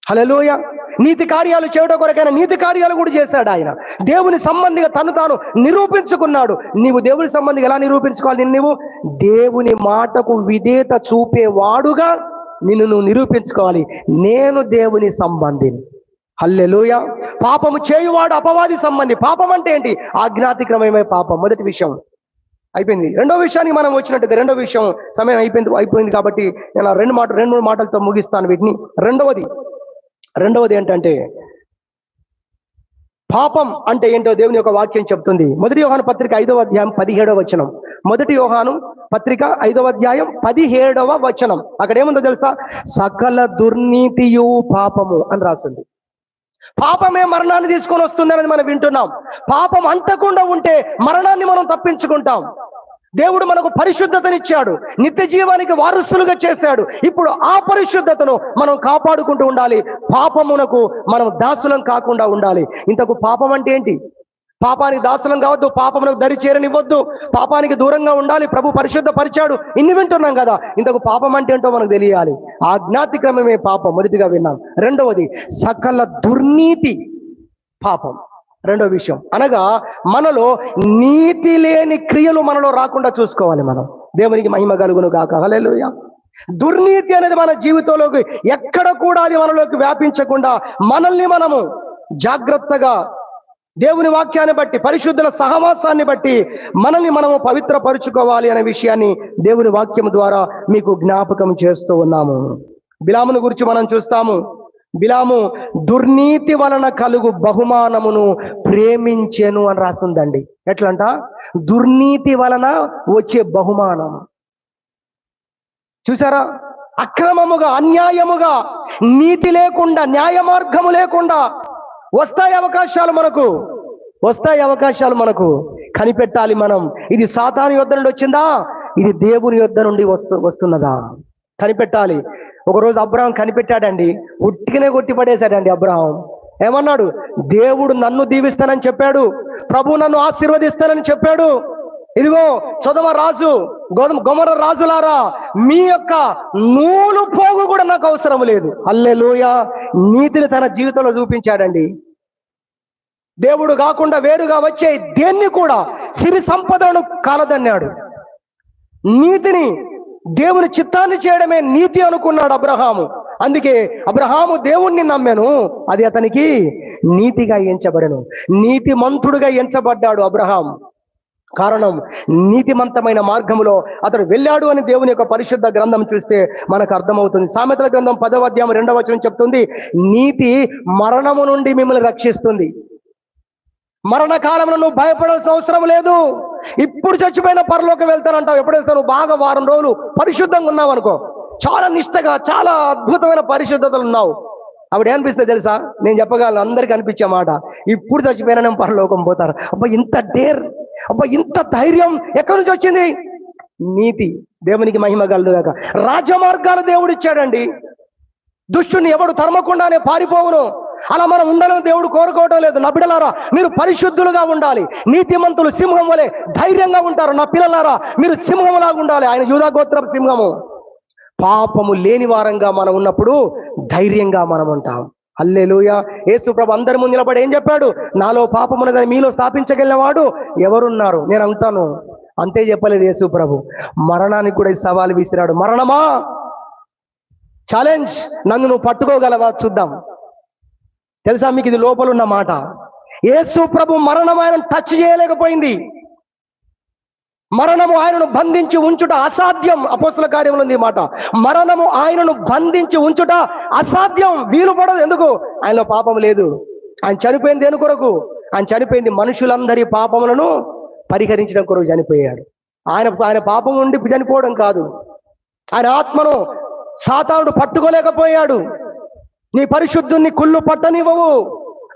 హల్లెలూయా. నీతి కార్యాలు చేయడం కొరకైనా నీతి కార్యాలు కూడా చేశాడు ఆయన. దేవుని సంబంధిగా తను తాను నిరూపించుకున్నాడు. నీవు దేవుని సంబంధిగా ఎలా నిరూపించుకోవాలి? నువ్వు దేవుని మాటకు విధేయత చూపేవాడుగా నిన్ను నువ్వు నిరూపించుకోవాలి. నేను దేవుని సంబంధిని. హల్లెలూయా. పాపము చేయువాడు అపవాది సంబంధి. పాపం అంటే ఏంటి? ఆజ్ఞాతిక్రమమే పాపం. మొదటి విషయం అయిపోయింది. రెండో విషయానికి మనం వచ్చినట్టయితే, రెండో విషయం సమయం అయిపోయింది కాబట్టి నేను రెండు మాటలతో ముగిస్తాను వీటిని. రెండవది ఏంటంటే, పాపం అంటే ఏంటో దేవుని యొక్క వాక్యం చెప్తుంది. మొదటి యోహాను పత్రిక 5వ అధ్యాయం 17వ వచనం. మొదటి యోహాను పత్రిక 5వ అధ్యాయం 17వ వచనం. అక్కడ ఏముందో తెలుసా? సకల దుర్నీతియు పాపము అని రాసింది. పాపమే మరణాన్ని తీసుకొని వస్తుంది అనేది మనం వింటున్నాం. పాపం అంటకుండా ఉంటే మరణాన్ని మనం తప్పించుకుంటాం. దేవుడు మనకు పరిశుద్ధతనిచ్చాడు, నిత్య జీవానికి వారసులుగా చేశాడు. ఇప్పుడు ఆ పరిశుద్ధతను మనం కాపాడుకుంటూ ఉండాలి. పాపమునకు మనం దాసులం కాకుండా ఉండాలి. ఇంతకు పాపం అంటే ఏంటి? పాపానికి దాసులం కావద్దు, పాపమునకు దరి చేరనివ్వద్దు, పాపానికి దూరంగా ఉండాలి. ప్రభు పరిశుద్ధ పరిచాడు. ఇన్ని వింటున్నాం కదా. ఇంతకు పాపం అంటే ఏంటో మనకు తెలియాలి. ఆజ్ఞాతిక్రమమే పాపం, మొదటిగా విన్నాం. రెండవది సకల దుర్నీతి పాపం. రెండో విషయం అనగా మనలో నీతి లేని క్రియలు మనలో రాకుండా చూసుకోవాలి మనం. దేవునికి మహిమ కలుగును గాక. హల్లెలూయా. దుర్నీతి అనేది మన జీవితంలోకి ఎక్కడ కూడా అది మనలోకి వ్యాపించకుండా మనల్ని మనము జాగ్రత్తగా దేవుని వాక్యాన్ని బట్టి, పరిశుద్ధుల సహవాసాన్ని బట్టి మనల్ని మనము పవిత్రపరుచుకోవాలి అనే విషయాన్ని దేవుని వాక్యం ద్వారా మీకు జ్ఞాపకం చేస్తూ ఉన్నాము. బిలామును గురించి మనం చూస్తాము. బిలాము దుర్నీతి వలన కలుగు బహుమానమును ప్రేమించెను అని రాస్తుందండి. ఎట్లంట? దుర్నీతి వలన వచ్చే బహుమానం. చూసారా? అక్రమముగా, అన్యాయముగా, నీతి లేకుండా, న్యాయ మార్గము లేకుండా వస్తాయి అవకాశాలు మనకు. కనిపెట్టాలి మనం. ఇది సాతాను యొద్ద నుండి వచ్చిందా? ఇది దేవుని యొద్ద నుండి వస్తున్నదా? కనిపెట్టాలి. ఒకరోజు అబ్రహాం కనిపెట్టాడండి. ఉట్టికనే కొట్టి పడేశాడండి అబ్రహాం. ఏమన్నాడు? దేవుడు నన్ను దీవిస్తానని చెప్పాడు, ప్రభు నన్ను ఆశీర్వదిస్తానని చెప్పాడు. ఇదిగో సొదొమ రాజు, గొమొర్రా రాజులారా, మీ యొక్క నూలు పోగు కూడా నాకు అవసరం లేదు. హల్లెలూయా. నీతిని తన జీవితంలో చూపించాడండి. దేవుడు కాకుండా వేరుగా వచ్చే దేన్ని కూడా, సిరి సంపదలను కాలదన్నాడు. నీతిని, దేవుని చిత్తాన్ని చేయడమే నీతి అనుకున్నాడు అబ్రహాము. అందుకే అబ్రహాము దేవుణ్ణి నమ్మెను, అది అతనికి నీతిగా ఎంచబడెను. నీతిమంతుడుగా ఎంచబడ్డాడు అబ్రహాం. కారణం, నీతిమంతమైన మార్గంలో అతడు వెళ్ళాడు అని దేవుని యొక్క పరిశుద్ధ గ్రంథం చూస్తే మనకు అర్థమవుతుంది. సామెతల గ్రంథం 10వ అధ్యాయం 2వ వచనం చెప్తుంది, నీతి మరణము నుండి మిమ్మల్ని రక్షిస్తుంది. మరణకాలంలో నువ్వు భయపడాల్సిన అవసరం లేదు. ఇప్పుడు చచ్చిపోయిన పరలోకి వెళ్తానంటావు. ఎప్పుడు వెళ్తావు? నువ్వు బాగా వారం రోజులు పరిశుద్ధంగా ఉన్నావు అనుకో, చాలా నిష్టగా, చాలా అద్భుతమైన పరిశుద్ధతలు ఉన్నావు. అప్పుడు ఏమనిపిస్తుంది తెలుసా? నేను చెప్పగలను, అందరికీ అనిపించే మాట, ఇప్పుడు చచ్చిపోయినా నేను పరలోకం పోతారు. అబ్బా ఇంత డేర్, అబ్బా ఇంత ధైర్యం ఎక్కడి నుంచి వచ్చింది? నీతి. దేవునికి మహిమ కలుగుగాక. రాజమార్గాలు దేవుడు ఇచ్చాడండి. దుష్టుని ఎవడు తరమకుండానే పారిపోవును. అలా మనం ఉండాలని దేవుడు కోరుకోవటం లేదు. నా బిడ్డలారా, మీరు పరిశుద్ధులుగా ఉండాలి. నీతిమంతులు సింహం వలె ధైర్యంగా ఉంటారు. నా పిల్లలారా, మీరు సింహంలాగా ఉండాలి. ఆయన యూదా గోత్రపు సింహము. పాపము లేని వారంగా మనం ఉన్నప్పుడు ధైర్యంగా మనం ఉంటాం. హల్లెలూయా. యేసు ప్రభు అందరి ముందు నిలబడి ఏం చెప్పాడు? నాలో పాపమున్నదని మీలో స్థాపించగలిగిన వాడు ఎవరున్నారు? నేను అంటాను. అంతే చెప్పలేదు యేసు ప్రభు, మరణానికి కూడా సవాలు విసిరాడు. మరణమా, ఛాలెంజ్, నన్ను నువ్వు పట్టుకోగలవా? చూద్దాం. తెలుసా మీకు ఇది లోపల ఉన్న మాట? యేసు ప్రభు మరణం ఆయనను టచ్ చేయలేకపోయింది. మరణము ఆయనను బంధించి ఉంచుట అసాధ్యం. అపోస్తల కార్యంలో ఉంది మాట, మరణము ఆయనను బంధించి ఉంచుట అసాధ్యం, వీలు పడదు. ఎందుకు? ఆయనలో పాపం లేదు. ఆయన చనిపోయింది దేని కొరకు? ఆయన చనిపోయింది మనుషులందరి పాపములను పరిహరించడం కొరకు చనిపోయాడు. ఆయన పాపం ఉండి చనిపోవడం కాదు. ఆయన ఆత్మను సాతానుడు పట్టుకోలేకపోయాడు. నీ పరిశుద్ధుని కుళ్ళు పట్టనివ్వవు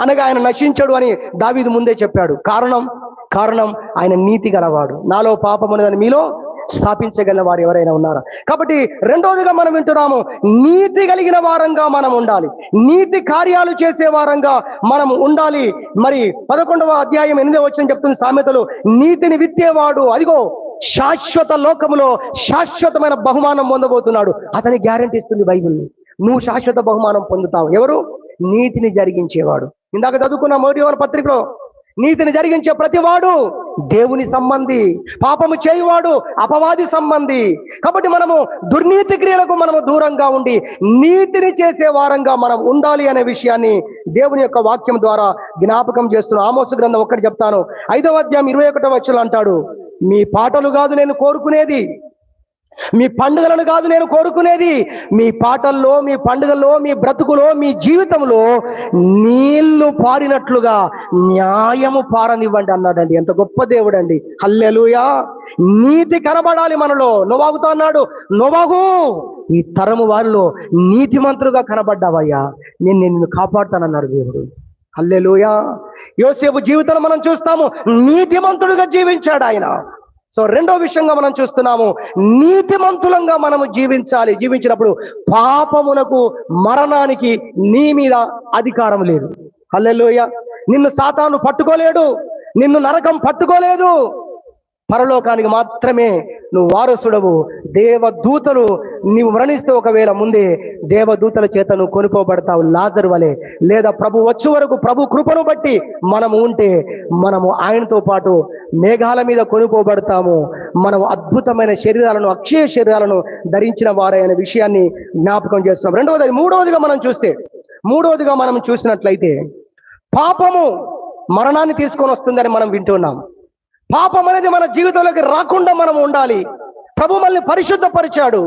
అనగా ఆయన నశించడు అని దావీదు ముందే చెప్పాడు. కారణం ఆయన నీతి గలవాడు. నాలో పాపమున్నదని మీలో స్థాపించగల వారు ఎవరైనా ఉన్నారా? కాబట్టి రెండోదిగా మనం వింటున్నాము, నీతి కలిగిన వారంగా మనం ఉండాలి. నీతి కార్యాలు చేసే వారంగా మనం ఉండాలి. మరి 11వ అధ్యాయం 8వ వచనం చెప్తుంది సామెతలు, నీతిని విత్తేవాడు అదిగో శాశ్వత లోకములో శాశ్వతమైన బహుమానం పొందబోతున్నాడు. అతని గ్యారెంటీ ఇస్తుంది బైబిల్. నువ్వు శాశ్వత బహుమానం పొందుతావు. ఎవరు? నీతిని జరిగించేవాడు. ఇందాక చదువుకున్న 1 యోహాను పత్రికలో, నీతిని జరిగించే ప్రతివాడు దేవుని సంబంధి, పాపము చేయువాడు అపవాది సంబంధి. కాబట్టి మనము దుర్నీతి క్రియలకు మనము దూరంగా ఉండి నీతిని చేసే వారంగా మనం ఉండాలి అనే విషయాన్ని దేవుని యొక్క వాక్యం ద్వారా జ్ఞాపకం చేస్తున్నాం. ఆమోసు గ్రంథం ఒక్కటి చెప్తాను, 5వ అధ్యాయం 21వ వచనం అంటాడు, మీ పాటలు కాదు నేను కోరుకునేది, మీ పండుగలను కాదు నేను కోరుకునేది, మీ పాటల్లో, మీ పండుగల్లో, మీ బ్రతుకులో, మీ జీవితంలో నీళ్లు పారినట్లుగా న్యాయము పారనివ్వండి అన్నాడండి. ఎంత గొప్ప దేవుడు అండి. హల్లెలూయా. నీతి కనబడాలి మనలో. నోవాహుతో అన్నాడు, నోవాహు ఈ తరము వారిలో నీతిమంతులుగా కనబడ్డావయ్యా, నేను నిన్ను కాపాడుతానన్నాడు దేవుడు. హల్లెలూయా. యోసేపు జీవితంలో మనం చూస్తాము, నీతిమంతుడుగా జీవించాడు ఆయన. సో రెండో విషయంగా మనం చూస్తున్నాము, నీతిమంతులంగా మనము జీవించాలి. జీవించినప్పుడు పాపమునకు, మరణానికి నీ మీద అధికారం లేదు. హల్లెలూయా. నిన్ను సాతాను పట్టుకోలేడు, నిన్ను నరకం పట్టుకోలేదు. పరలోకానికి మాత్రమే నువ్వు వారసుడవు. దేవదూతలు నీవు మరణిస్తే ఒకవేళ ముందే దేవదూతల చేత నువ్వు కొనుక్కోబడతావు లాజరు వలె. లేదా ప్రభు వచ్చే వరకు ప్రభు కృపను బట్టి మనము ఉంటే మనము ఆయనతో పాటు మేఘాల మీద కొనుక్కోబడతాము. మనం అద్భుతమైన శరీరాలను, అక్షయ శరీరాలను ధరించిన వారైన విషయాన్ని జ్ఞాపకం చేస్తున్నాం. మూడవదిగా మనం చూసినట్లయితే పాపము మరణాన్ని తీసుకొని వస్తుందని మనం వింటున్నాం. పాపం అనేది మన జీవితంలోకి రాకుండా మనం ఉండాలి. ప్రభు మనల్ని పరిశుద్ధపరిచాడు.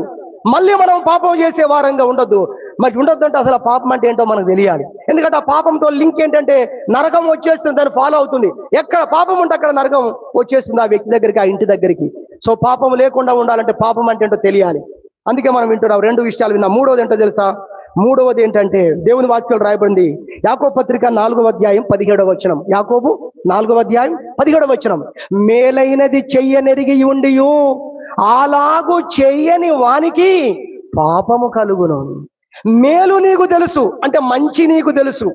మళ్ళీ మనం పాపం చేసే వారంగా ఉండొద్దు. మరి ఉండొద్దు అంటే అసలు పాపం అంటే ఏంటో మనకు తెలియాలి. ఎందుకంటే ఆ పాపంతో లింక్ ఏంటంటే నరకం వచ్చేస్తుంది, దాన్ని ఫాలో అవుతుంది. ఎక్కడ పాపం ఉంటే అక్కడ నరకం వచ్చేస్తుంది ఆ వ్యక్తి దగ్గరికి, ఆ ఇంటి దగ్గరికి. సో పాపం లేకుండా ఉండాలంటే పాపం అంటే ఏంటో తెలియాలి. అందుకే మనం వింటున్నాం. 2 విషయాలు విన్నాం. మూడవది ఏంటో తెలుసా? మూడవది ఏంటంటే దేవుని వాక్యం రాయబడింది యాకోబు పత్రిక 4వ అధ్యాయం 17వ వచనం. యాకోబు 4వ అధ్యాయం 17వ వచనం, మేలైనది చెయ్యనెరిగి ఉండియు అలాగు చెయ్యని వానికి పాపము కలుగును. మేలు నీకు తెలుసు అంటే మంచి నీకు తెలుసు,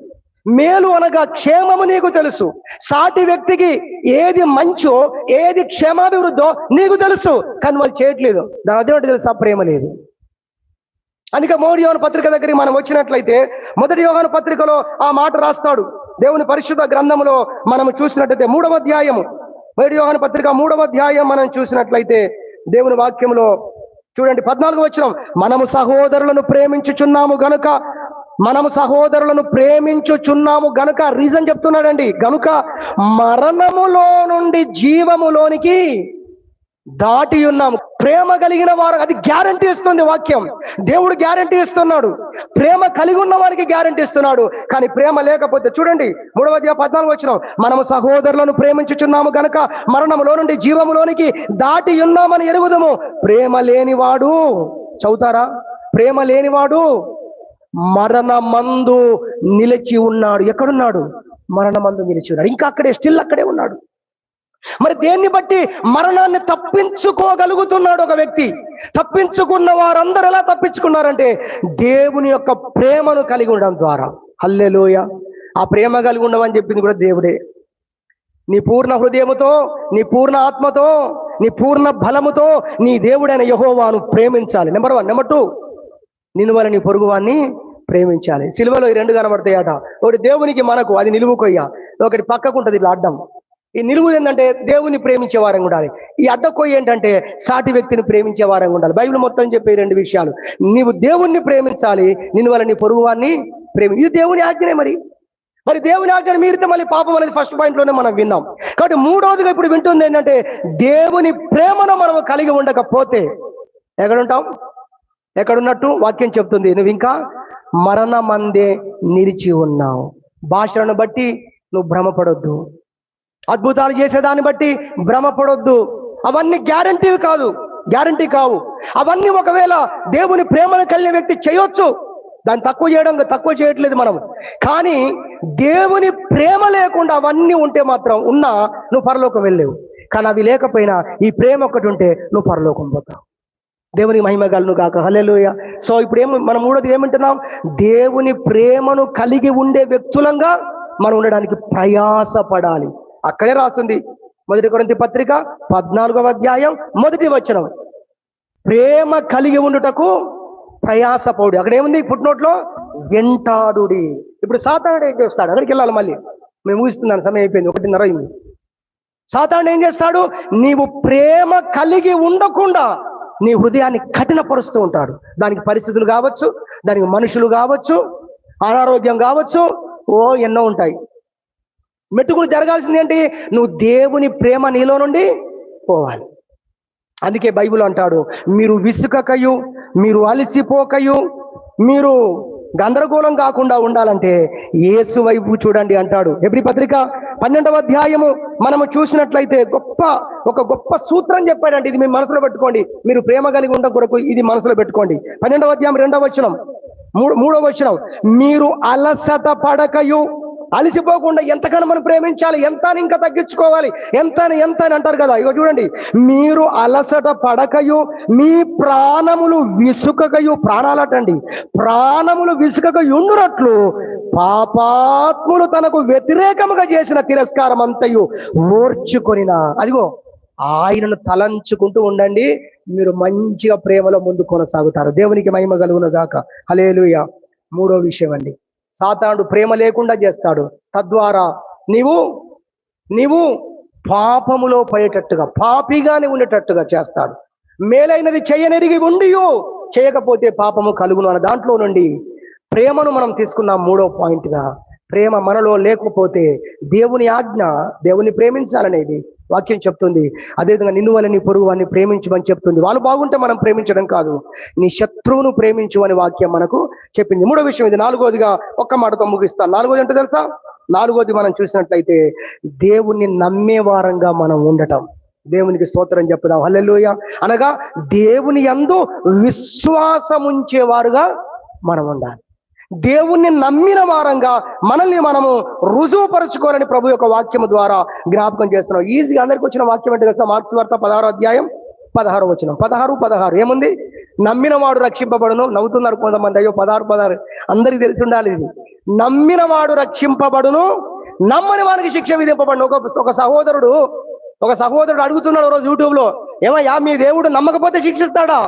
మేలు అనగా క్షేమము నీకు తెలుసు. సాటి వ్యక్తికి ఏది మంచో, ఏది క్షేమాభివృద్ధో నీకు తెలుసు, కానీ వాళ్ళు చేయట్లేదు. దాని అదేంటి తెలుసా? ప్రేమ లేదు. అందుకే 1 యోహాను పత్రిక దగ్గరికి మనం వచ్చినట్లయితే 1 యోహాను పత్రికలో ఆ మాట రాస్తాడు. దేవుని పరిశుద్ధ గ్రంథములో మనం చూసినట్లయితే 3వ అధ్యాయము, 1 యోహాను పత్రిక 3వ అధ్యాయం మనం చూసినట్లయితే దేవుని వాక్యంలో చూడండి 14 వచనం, మనము సహోదరులను ప్రేమించుచున్నాము గనుక రీజన్ చెప్తున్నాడండి. గనుక మరణములో నుండి జీవములోనికి దాటి ఉన్నాము. ప్రేమ కలిగిన వారు, అది గ్యారంటీ ఇస్తుంది వాక్యం. దేవుడు గ్యారంటీ ఇస్తున్నాడు, ప్రేమ కలిగి ఉన్న వారికి గ్యారంటీ ఇస్తున్నాడు. కానీ ప్రేమ లేకపోతే చూడండి 3:14 వచనం, మనము సహోదరులను ప్రేమించుచున్నాము గనక మరణములో నుండి జీవములోనికి దాటి ఉన్నామని ఎరుగుదుము. ప్రేమ లేనివాడు, చదువుతారా, ప్రేమ లేనివాడు మరణమందు నిలిచి ఉన్నాడు. ఎక్కడున్నాడు? మరణమందు నిలిచి ఉన్నాడు. ఇంకా అక్కడే, స్టిల్ అక్కడే ఉన్నాడు. మరి దేన్ని బట్టి మరణాన్ని తప్పించుకోగలుగుతున్నాడు ఒక వ్యక్తి? తప్పించుకున్న వారందరూ ఎలా తప్పించుకున్నారంటే దేవుని యొక్క ప్రేమను కలిగి ఉండడం ద్వారా. హల్లెలూయా. ఆ ప్రేమ కలిగి ఉండమని చెప్పింది కూడా దేవుడే. నీ పూర్ణ హృదయముతో, నీ పూర్ణ ఆత్మతో, నీ పూర్ణ బలముతో నీ దేవుడైన యెహోవాను ప్రేమించాలి. నెంబర్ 1. నెంబర్ 2, నిన్ను వల్ల నీ పొరుగువాన్ని ప్రేమించాలి. సిలువలో ఈ 2 కనబడతాయట. ఒకటి దేవునికి మనకు, అది నిలువు కొయ్య. ఒకటి పక్కకుంటది ఇట్లా అడ్డం. ఈ నిలువు ఏంటంటే దేవుని ప్రేమించే వారంగా ఉండాలి. ఈ అడ్డకొయ్య ఏంటంటే సాటి వ్యక్తిని ప్రేమించే వారంగా ఉండాలి. బైబిల్ మొత్తం చెప్పే 2 విషయాలు. నీవు దేవుణ్ణి ప్రేమించాలి, నిన్ను వల్ల నీ పొరుగు వారిని ఇది దేవుని ఆజ్ఞనే. మరి దేవుని ఆజ్ఞను మీరితే మళ్ళీ పాపం అనేది ఫస్ట్ పాయింట్లోనే మనం విన్నాం. కాబట్టి 3వదిగా ఇప్పుడు వింటుంది ఏంటంటే దేవుని ప్రేమను మనం కలిగి ఉండకపోతే ఎక్కడుంటాం? ఎక్కడున్నట్టు వాక్యం చెప్తుంది, నువ్వు ఇంకా మరణమందే నిలిచి ఉన్నావు. భాషలను బట్టి నువ్వు భ్రమపడొద్దు, అద్భుతాలు చేసేదాన్ని బట్టి భ్రమపడొద్దు. అవన్నీ గ్యారంటీ కావు. అవన్నీ ఒకవేళ దేవుని ప్రేమను కలిగిన వ్యక్తి చేయొచ్చు, దాన్ని తక్కువ చేయట్లేదు మనం. కానీ దేవుని ప్రేమ లేకుండా అవన్నీ ఉంటే మాత్రం నువ్వు పరలోకం వెళ్ళలేవు. కానీ అవి లేకపోయినా ఈ ప్రేమ ఒకటి ఉంటే నువ్వు పరలోకం పోతావు. దేవుని మహిమ కలుగును గాక. హల్లెలూయా. సో ఇప్పుడు మనం 3వది ఏమంటున్నాం? దేవుని ప్రేమను కలిగి ఉండే వ్యక్తులంగా మనం ఉండడానికి ప్రయాసపడాలి. అక్కడే రాస్తుంది 1 కొరింథీ పత్రిక 14వ అధ్యాయం 1వ వచనం, ప్రేమ కలిగి ఉండుటకు ప్రయాసపడు. అక్కడ ఏముంది? ఫుట్నోట్లో, వెంటాడుడి. ఇప్పుడు సాతానుడు ఏం చేస్తాడు? అక్కడికి వెళ్ళాలి మళ్ళీ, మేము ఊహిస్తున్నాను, సమయం అయిపోయింది, 1:30 అయింది. సాతానుడు ఏం చేస్తాడు? నీవు ప్రేమ కలిగి ఉండకుండా నీ హృదయాన్ని కఠినపరుస్తూ ఉంటాడు. దానికి పరిస్థితులు కావచ్చు, దానికి మనుషులు కావచ్చు, అనారోగ్యం కావచ్చు, ఎన్నో ఉంటాయి. మెట్టుకుని జరగాల్సింది ఏంటి? నువ్వు దేవుని ప్రేమ నీలో నుండి పోవాలి. అందుకే బైబిల్ అంటాడు, మీరు విసుకకయు, మీరు అలసిపోకయు, మీరు గందరగోళం కాకుండా ఉండాలంటే యేసు వైపు చూడండి అంటాడు. హెబ్రీ పత్రిక 12వ అధ్యాయము మనము చూసినట్లయితే ఒక గొప్ప సూత్రం చెప్పాడంటే, ఇది మీ మనసులో పెట్టుకోండి. మీరు ప్రేమ కలిగి ఉండడం కొరకు ఇది మనసులో పెట్టుకోండి. 12వ అధ్యాయం 2వ వచనం, 3వ వచనం, మీరు అలసట పడకయు, అలసిపోకుండా ఎంతకన్నా మనం ప్రేమించాలి, ఎంత ఇంకా తగ్గించుకోవాలి, ఎంత అని అంటారు కదా. ఇగో చూడండి, మీరు అలసట పడకయు, మీ ప్రాణములు విసుకకయు, ప్రాణాలటండి, ప్రాణములు విసుకకయు ఉండునట్లు పాపాత్ములు తనకు వ్యతిరేకముగా చేసిన తిరస్కారం అంతయు ఓర్చుకొనినా. అదిగో ఆయనను తలంచుకుంటూ ఉండండి, మీరు మంచిగా ప్రేమలో ముందు కొనసాగుతారు. దేవునికి మహిమ కలుగును గాక. హల్లెలూయా. 3వ విషయం అండి, సాతానుడు ప్రేమ లేకుండా చేస్తాడు. తద్వారా నీవు పాపములో పడేటట్టుగా, పాపిగానే ఉండేటట్టుగా చేస్తాడు. మేలైనది చేయనెరిగి ఉండియో చేయకపోతే పాపము కలుగును అన్న దాంట్లో నుండి ప్రేమను మనం తీసుకున్నాం 3వ పాయింట్గా. ప్రేమ మనలో లేకపోతే దేవుని ఆజ్ఞ, దేవుని ప్రేమించాలనేది వాక్యం చెప్తుంది. అదేవిధంగా నిన్ను వల్ల నీ పొరుగు వారిని ప్రేమించమని చెప్తుంది. వాళ్ళు బాగుంటే మనం ప్రేమించడం కాదు, నీ శత్రువును ప్రేమించు అని వాక్యం మనకు చెప్పింది. 3వ విషయం ఇది. 4వదిగా ఒక్క మాటతో ముగిస్తాను. 4వది అంటే తెలుసా? 4వది మనం చూసినట్లయితే దేవుణ్ణి నమ్మే వారంగా మనం ఉండటం. దేవునికి స్తోత్రం చెప్పుదాం. హల్లెలూయా. అనగా దేవుని యందు విశ్వాసం ఉంచేవారుగా మనం ఉండాలి. దేవుణ్ణి నమ్మిన వారంగా మనల్ని మనము రుజువుపరచుకోవాలని ప్రభు యొక్క వాక్యము ద్వారా జ్ఞాపకం చేస్తున్నాం. ఈజీగా అందరికి వచ్చిన వాక్యం అంటే తెలుసా? మార్క్స్ వార్త 16వ అధ్యాయం 16వ వచనం. 16 ఏముంది? నమ్మిన వాడు రక్షింపబడును. నవ్వుతున్నారు కొంతమంది, అయ్యో 16 అందరికి తెలిసి ఉండాలి ఇది. నమ్మిన వాడు రక్షింపబడును, నమ్మని వానికి శిక్ష విధింపబడును. ఒక సహోదరుడు అడుగుతున్నాడు రోజు యూట్యూబ్ లో, ఏమయ్యా మీ దేవుడు నమ్మకపోతే శిక్షిస్తాడా?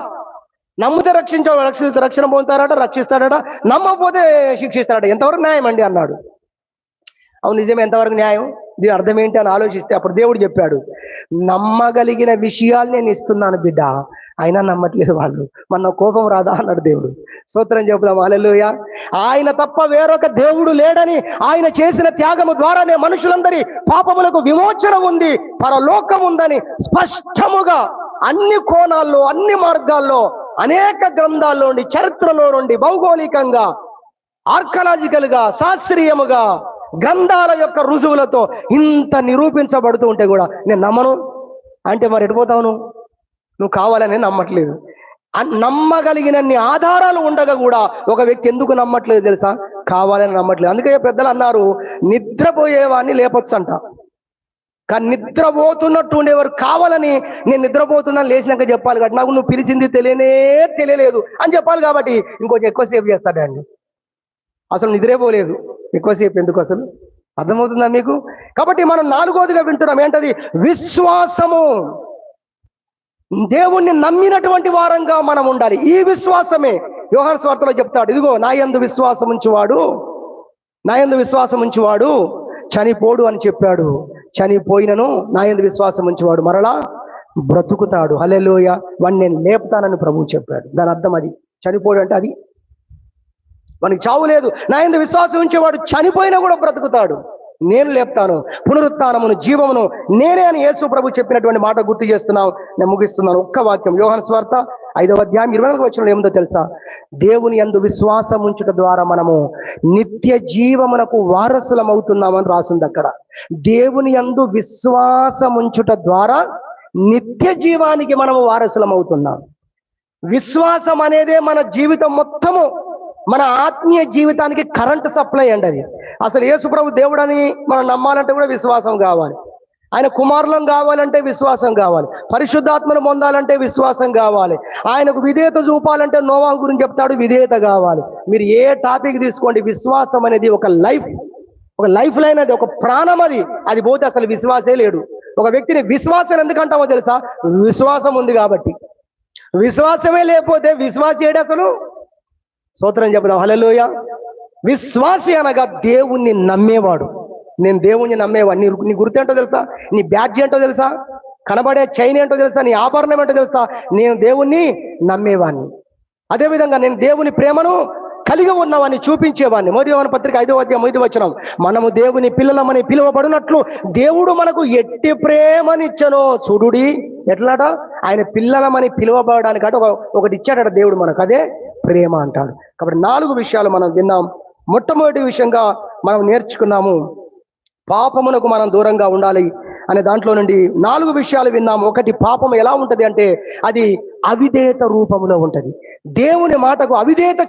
నమ్మితే రక్షణ పొందుతారట, రక్షిస్తాడట, నమ్మకపోతే శిక్షిస్తాడట. ఎంతవరకు న్యాయం అండి అన్నాడు. అవును నిజమే, ఎంతవరకు న్యాయం? దీని అర్థం ఏంటి అని ఆలోచిస్తే అప్పుడు దేవుడు చెప్పాడు, నమ్మగలిగిన విషయాలు నేను ఇస్తున్నాను బిడ్డ, అయినా నమ్మట్లేదు వాళ్ళు. మన కోపం రాదా అన్నాడు దేవుడు. స్తోత్రం చెబుదాం హల్లెలూయా. ఆయన తప్ప వేరొక దేవుడు లేడని, ఆయన చేసిన త్యాగము ద్వారానే మనుషులందరి పాపములకు విమోచన ఉంది, పరలోకం ఉందని స్పష్టముగా అన్ని కోణాల్లో, అన్ని మార్గాల్లో, అనేక గ్రంథాల్లో నుండి, చరిత్రలో నుండి, భౌగోళికంగా, ఆర్కలాజికల్ గా, శాస్త్రీయముగా, గ్రంథాల యొక్క రుజువులతో ఇంత నిరూపించబడుతూ ఉంటే కూడా నేను నమ్మను అంటే మరి ఎటుపోతావు? నువ్వు కావాలని నమ్మట్లేదు. నమ్మగలిగినన్ని ఆధారాలు ఉండగా కూడా ఒక వ్యక్తి ఎందుకు నమ్మట్లేదు తెలుసా? కావాలని నమ్మట్లేదు. అందుకే పెద్దలు అన్నారు, నిద్రపోయేవాడిని లేపొచ్చు అంట, కానీ నిద్రపోతున్నట్టు ఉండేవారు కావాలని నేను నిద్రపోతున్నాను లేచినాక చెప్పాలి కాబట్టి నాకు నువ్వు పిలిచింది తెలియలేదు అని చెప్పాలి కాబట్టి ఇంకొంచెం ఎక్కువసేపు చేస్తాడండి. అసలు నిద్రేపోలేదు, ఎక్కువసేపు ఎందుకు? అసలు అర్థమవుతుందా మీకు? కాబట్టి మనం నాలుగోదిగా వింటున్నాం ఏంటది? విశ్వాసము. దేవుణ్ణి నమ్మినటువంటి వారంగా మనం ఉండాలి. ఈ విశ్వాసమే యోహాను సువార్తలో చెప్తాడు, ఇదిగో నా యందు విశ్వాసం ఉంచువాడు చనిపోడు అని చెప్పాడు. చనిపోయినను నా యందు విశ్వాసం ఉంచువాడు మరలా బ్రతుకుతాడు. హల్లెలూయా. వాడిని నేను లేపుతానని ప్రభువు చెప్పాడు. దాని అర్థం అది. చనిపోడు అంటే అది, మనకి చావు లేదు. నా యందు విశ్వాసం ఉంచేవాడు చనిపోయినా కూడా బ్రతుకుతాడు. నేను లేపుతాను, పునరుత్థానమును జీవమును నేనే అని యేసు ప్రభు చెప్పినటువంటి మాట గుర్తు చేస్తున్నాం. నేను ముగిస్తున్నాను. ఒక్క వాక్యం, యోహాను సువార్త 5వ అధ్యాయం 24వ వచనంలో ఏముందో తెలుసా? దేవుని యందు విశ్వాసం ఉంచుట ద్వారా మనము నిత్య జీవమునకు వారసులం అవుతున్నామని రాసింది అక్కడ. దేవుని యందు విశ్వాసం ఉంచుట ద్వారా నిత్య జీవానికి మనము వారసులం అవుతున్నాం. విశ్వాసం అనేదే మన జీవితం మొత్తము, మన ఆత్మీయ జీవితానికి కరెంట్ సప్లై అండి అది. అసలు యేసు ప్రభు దేవుడని మనం నమ్మాలంటే కూడా విశ్వాసం కావాలి. ఆయన కుమారులం కావాలంటే విశ్వాసం కావాలి. పరిశుద్ధాత్మను పొందాలంటే విశ్వాసం కావాలి. ఆయనకు విధేయత చూపాలంటే నోవా గురించి చెప్తాడు, విధేయత కావాలి. మీరు ఏ టాపిక్ తీసుకోండి, విశ్వాసం అనేది ఒక లైఫ్ లైన్, అది ఒక ప్రాణం. అది పోతే అసలు విశ్వాసే లేడు. ఒక వ్యక్తిని విశ్వాసం ఎందుకంటామో తెలుసా? విశ్వాసం ఉంది కాబట్టి. విశ్వాసమే లేకపోతే విశ్వాసి ఏడు అసలు? స్తోత్రం చెప్దాం హల్లెలూయా. విశ్వాసి అనగా దేవుణ్ణి నమ్మేవాడు. నేను దేవుణ్ణి నమ్మేవాడు. నీ గుర్తు ఏంటో తెలుసా? నీ బ్యాడ్జ్ ఏంటో తెలుసా? కనబడే చైన్ ఏంటో తెలుసా? నీ ఆభరణం ఏంటో తెలుసా? నేను దేవుణ్ణి నమ్మేవాడిని. అదేవిధంగా నేను దేవుని ప్రేమను కలిగి ఉన్నవాడిని చూపించేవాడిని. 1 యోహాను పత్రిక 5వ అధ్యాయం 1వ వచనం, మనము దేవుని పిల్లలమని పిలువబడినట్లు దేవుడు మనకు ఎట్టి ప్రేమనిచ్చనో చూడుడి. ఎట్లాట? ఆయన పిల్లలమని పిలువబడడానికి అంటే ఒకటి ఇచ్చాడట దేవుడు మనకు, అదే ప్రేమ అంటాడు. కాబట్టి 4 విషయాలు మనం విన్నాం. మొట్టమొదటి విషయంగా మనం నేర్చుకున్నాము, పాపమునకు మనం దూరంగా ఉండాలి అనే దాంట్లో నుండి 4 విషయాలు విన్నాము. ఒకటి, పాపం ఎలా ఉంటది అంటే అది అవిధేయత రూపంలో ఉంటది. దేవుని మాటకు అవిధేయత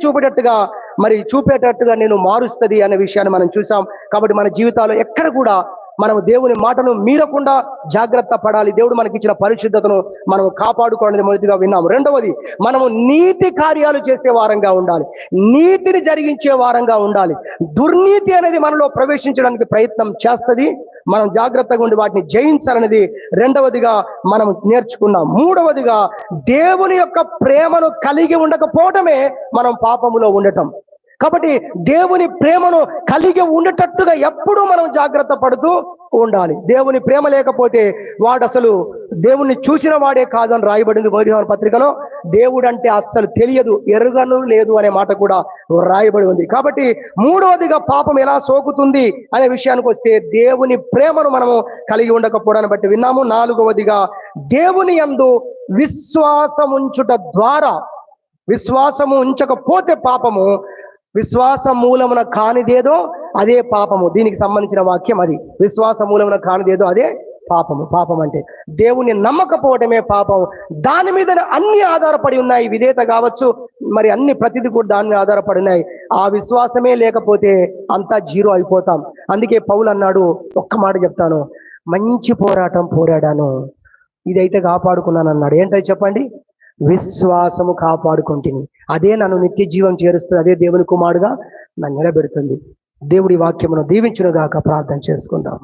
చూపేటట్టుగా నేను మారుస్తుంది అనే విషయాన్ని మనం చూసాం. కాబట్టి మన జీవితాల్లో ఎక్కడ కూడా మనం దేవుని మాటను మీరకుండా జాగ్రత్త పడాలి. దేవుడు మనకి ఇచ్చిన పరిశుద్ధతను మనం కాపాడుకోవడానికి మొదటిగా విన్నాము. రెండవది, మనము నీతి కార్యాలు చేసే వారంగా ఉండాలి, నీతిని జరిగించే వారంగా ఉండాలి. దుర్నీతి అనేది మనలో ప్రవేశించడానికి ప్రయత్నం చేస్తుంది. మనం జాగ్రత్తగా ఉండి వాటిని జయించాలనేది రెండవదిగా మనం నేర్చుకున్నాం. మూడవదిగా, దేవుని యొక్క ప్రేమను కలిగి ఉండకపోవటమే మనం పాపములో ఉండటం. కాబట్టి దేవుని ప్రేమను కలిగి ఉండేటట్టుగా ఎప్పుడూ మనం జాగ్రత్త పడుతూ ఉండాలి. దేవుని ప్రేమ లేకపోతే వాడు అసలు దేవుణ్ణి చూసిన వాడే కాదని రాయబడింది 1 యోహాను పత్రికలో. దేవుడు అంటే అస్సలు తెలియదు, ఎరుగను లేదు అనే మాట కూడా రాయబడి ఉంది. కాబట్టి మూడవదిగా పాపం ఎలా సోకుతుంది అనే విషయానికి వస్తే దేవుని ప్రేమను మనము కలిగి ఉండకపోవడాన్ని బట్టి విన్నాము. నాలుగవదిగా, దేవుని యందు విశ్వాసం ఉంచుట ద్వారా, విశ్వాసము ఉంచకపోతే పాపము, విశ్వాస మూలమున కానిదేదో అదే పాపము. దీనికి సంబంధించిన వాక్యం అది. విశ్వాస మూలమున కానిదేదో అదే పాపము. పాపం అంటే దేవుణ్ణి నమ్మకపోవటమే పాపం. దాని మీద అన్ని ఆధారపడి ఉన్నాయి. విధేయత కావచ్చు, మరి అన్ని ప్రతిదీ కూడా దాని మీద ఆధారపడి ఉన్నాయి. ఆ విశ్వాసమే లేకపోతే అంతా జీరో అయిపోతాం. అందుకే పౌలు అన్నాడు, ఒక్క మాట చెప్తాను, మంచి పోరాటం పోరాడాను, ఇదైతే కాపాడుకున్నాను అన్నాడు. ఏంటో చెప్పండి? విశ్వాసము కాపాడుకుంటుంది. అదే నన్ను నిత్య జీవం చేరుస్తుంది. అదే దేవుని కుమారుడుగా నన్ను నిలబెడుతుంది. దేవుడి వాక్యమును దీవించునుగాక. ప్రార్థన చేసుకుందాం.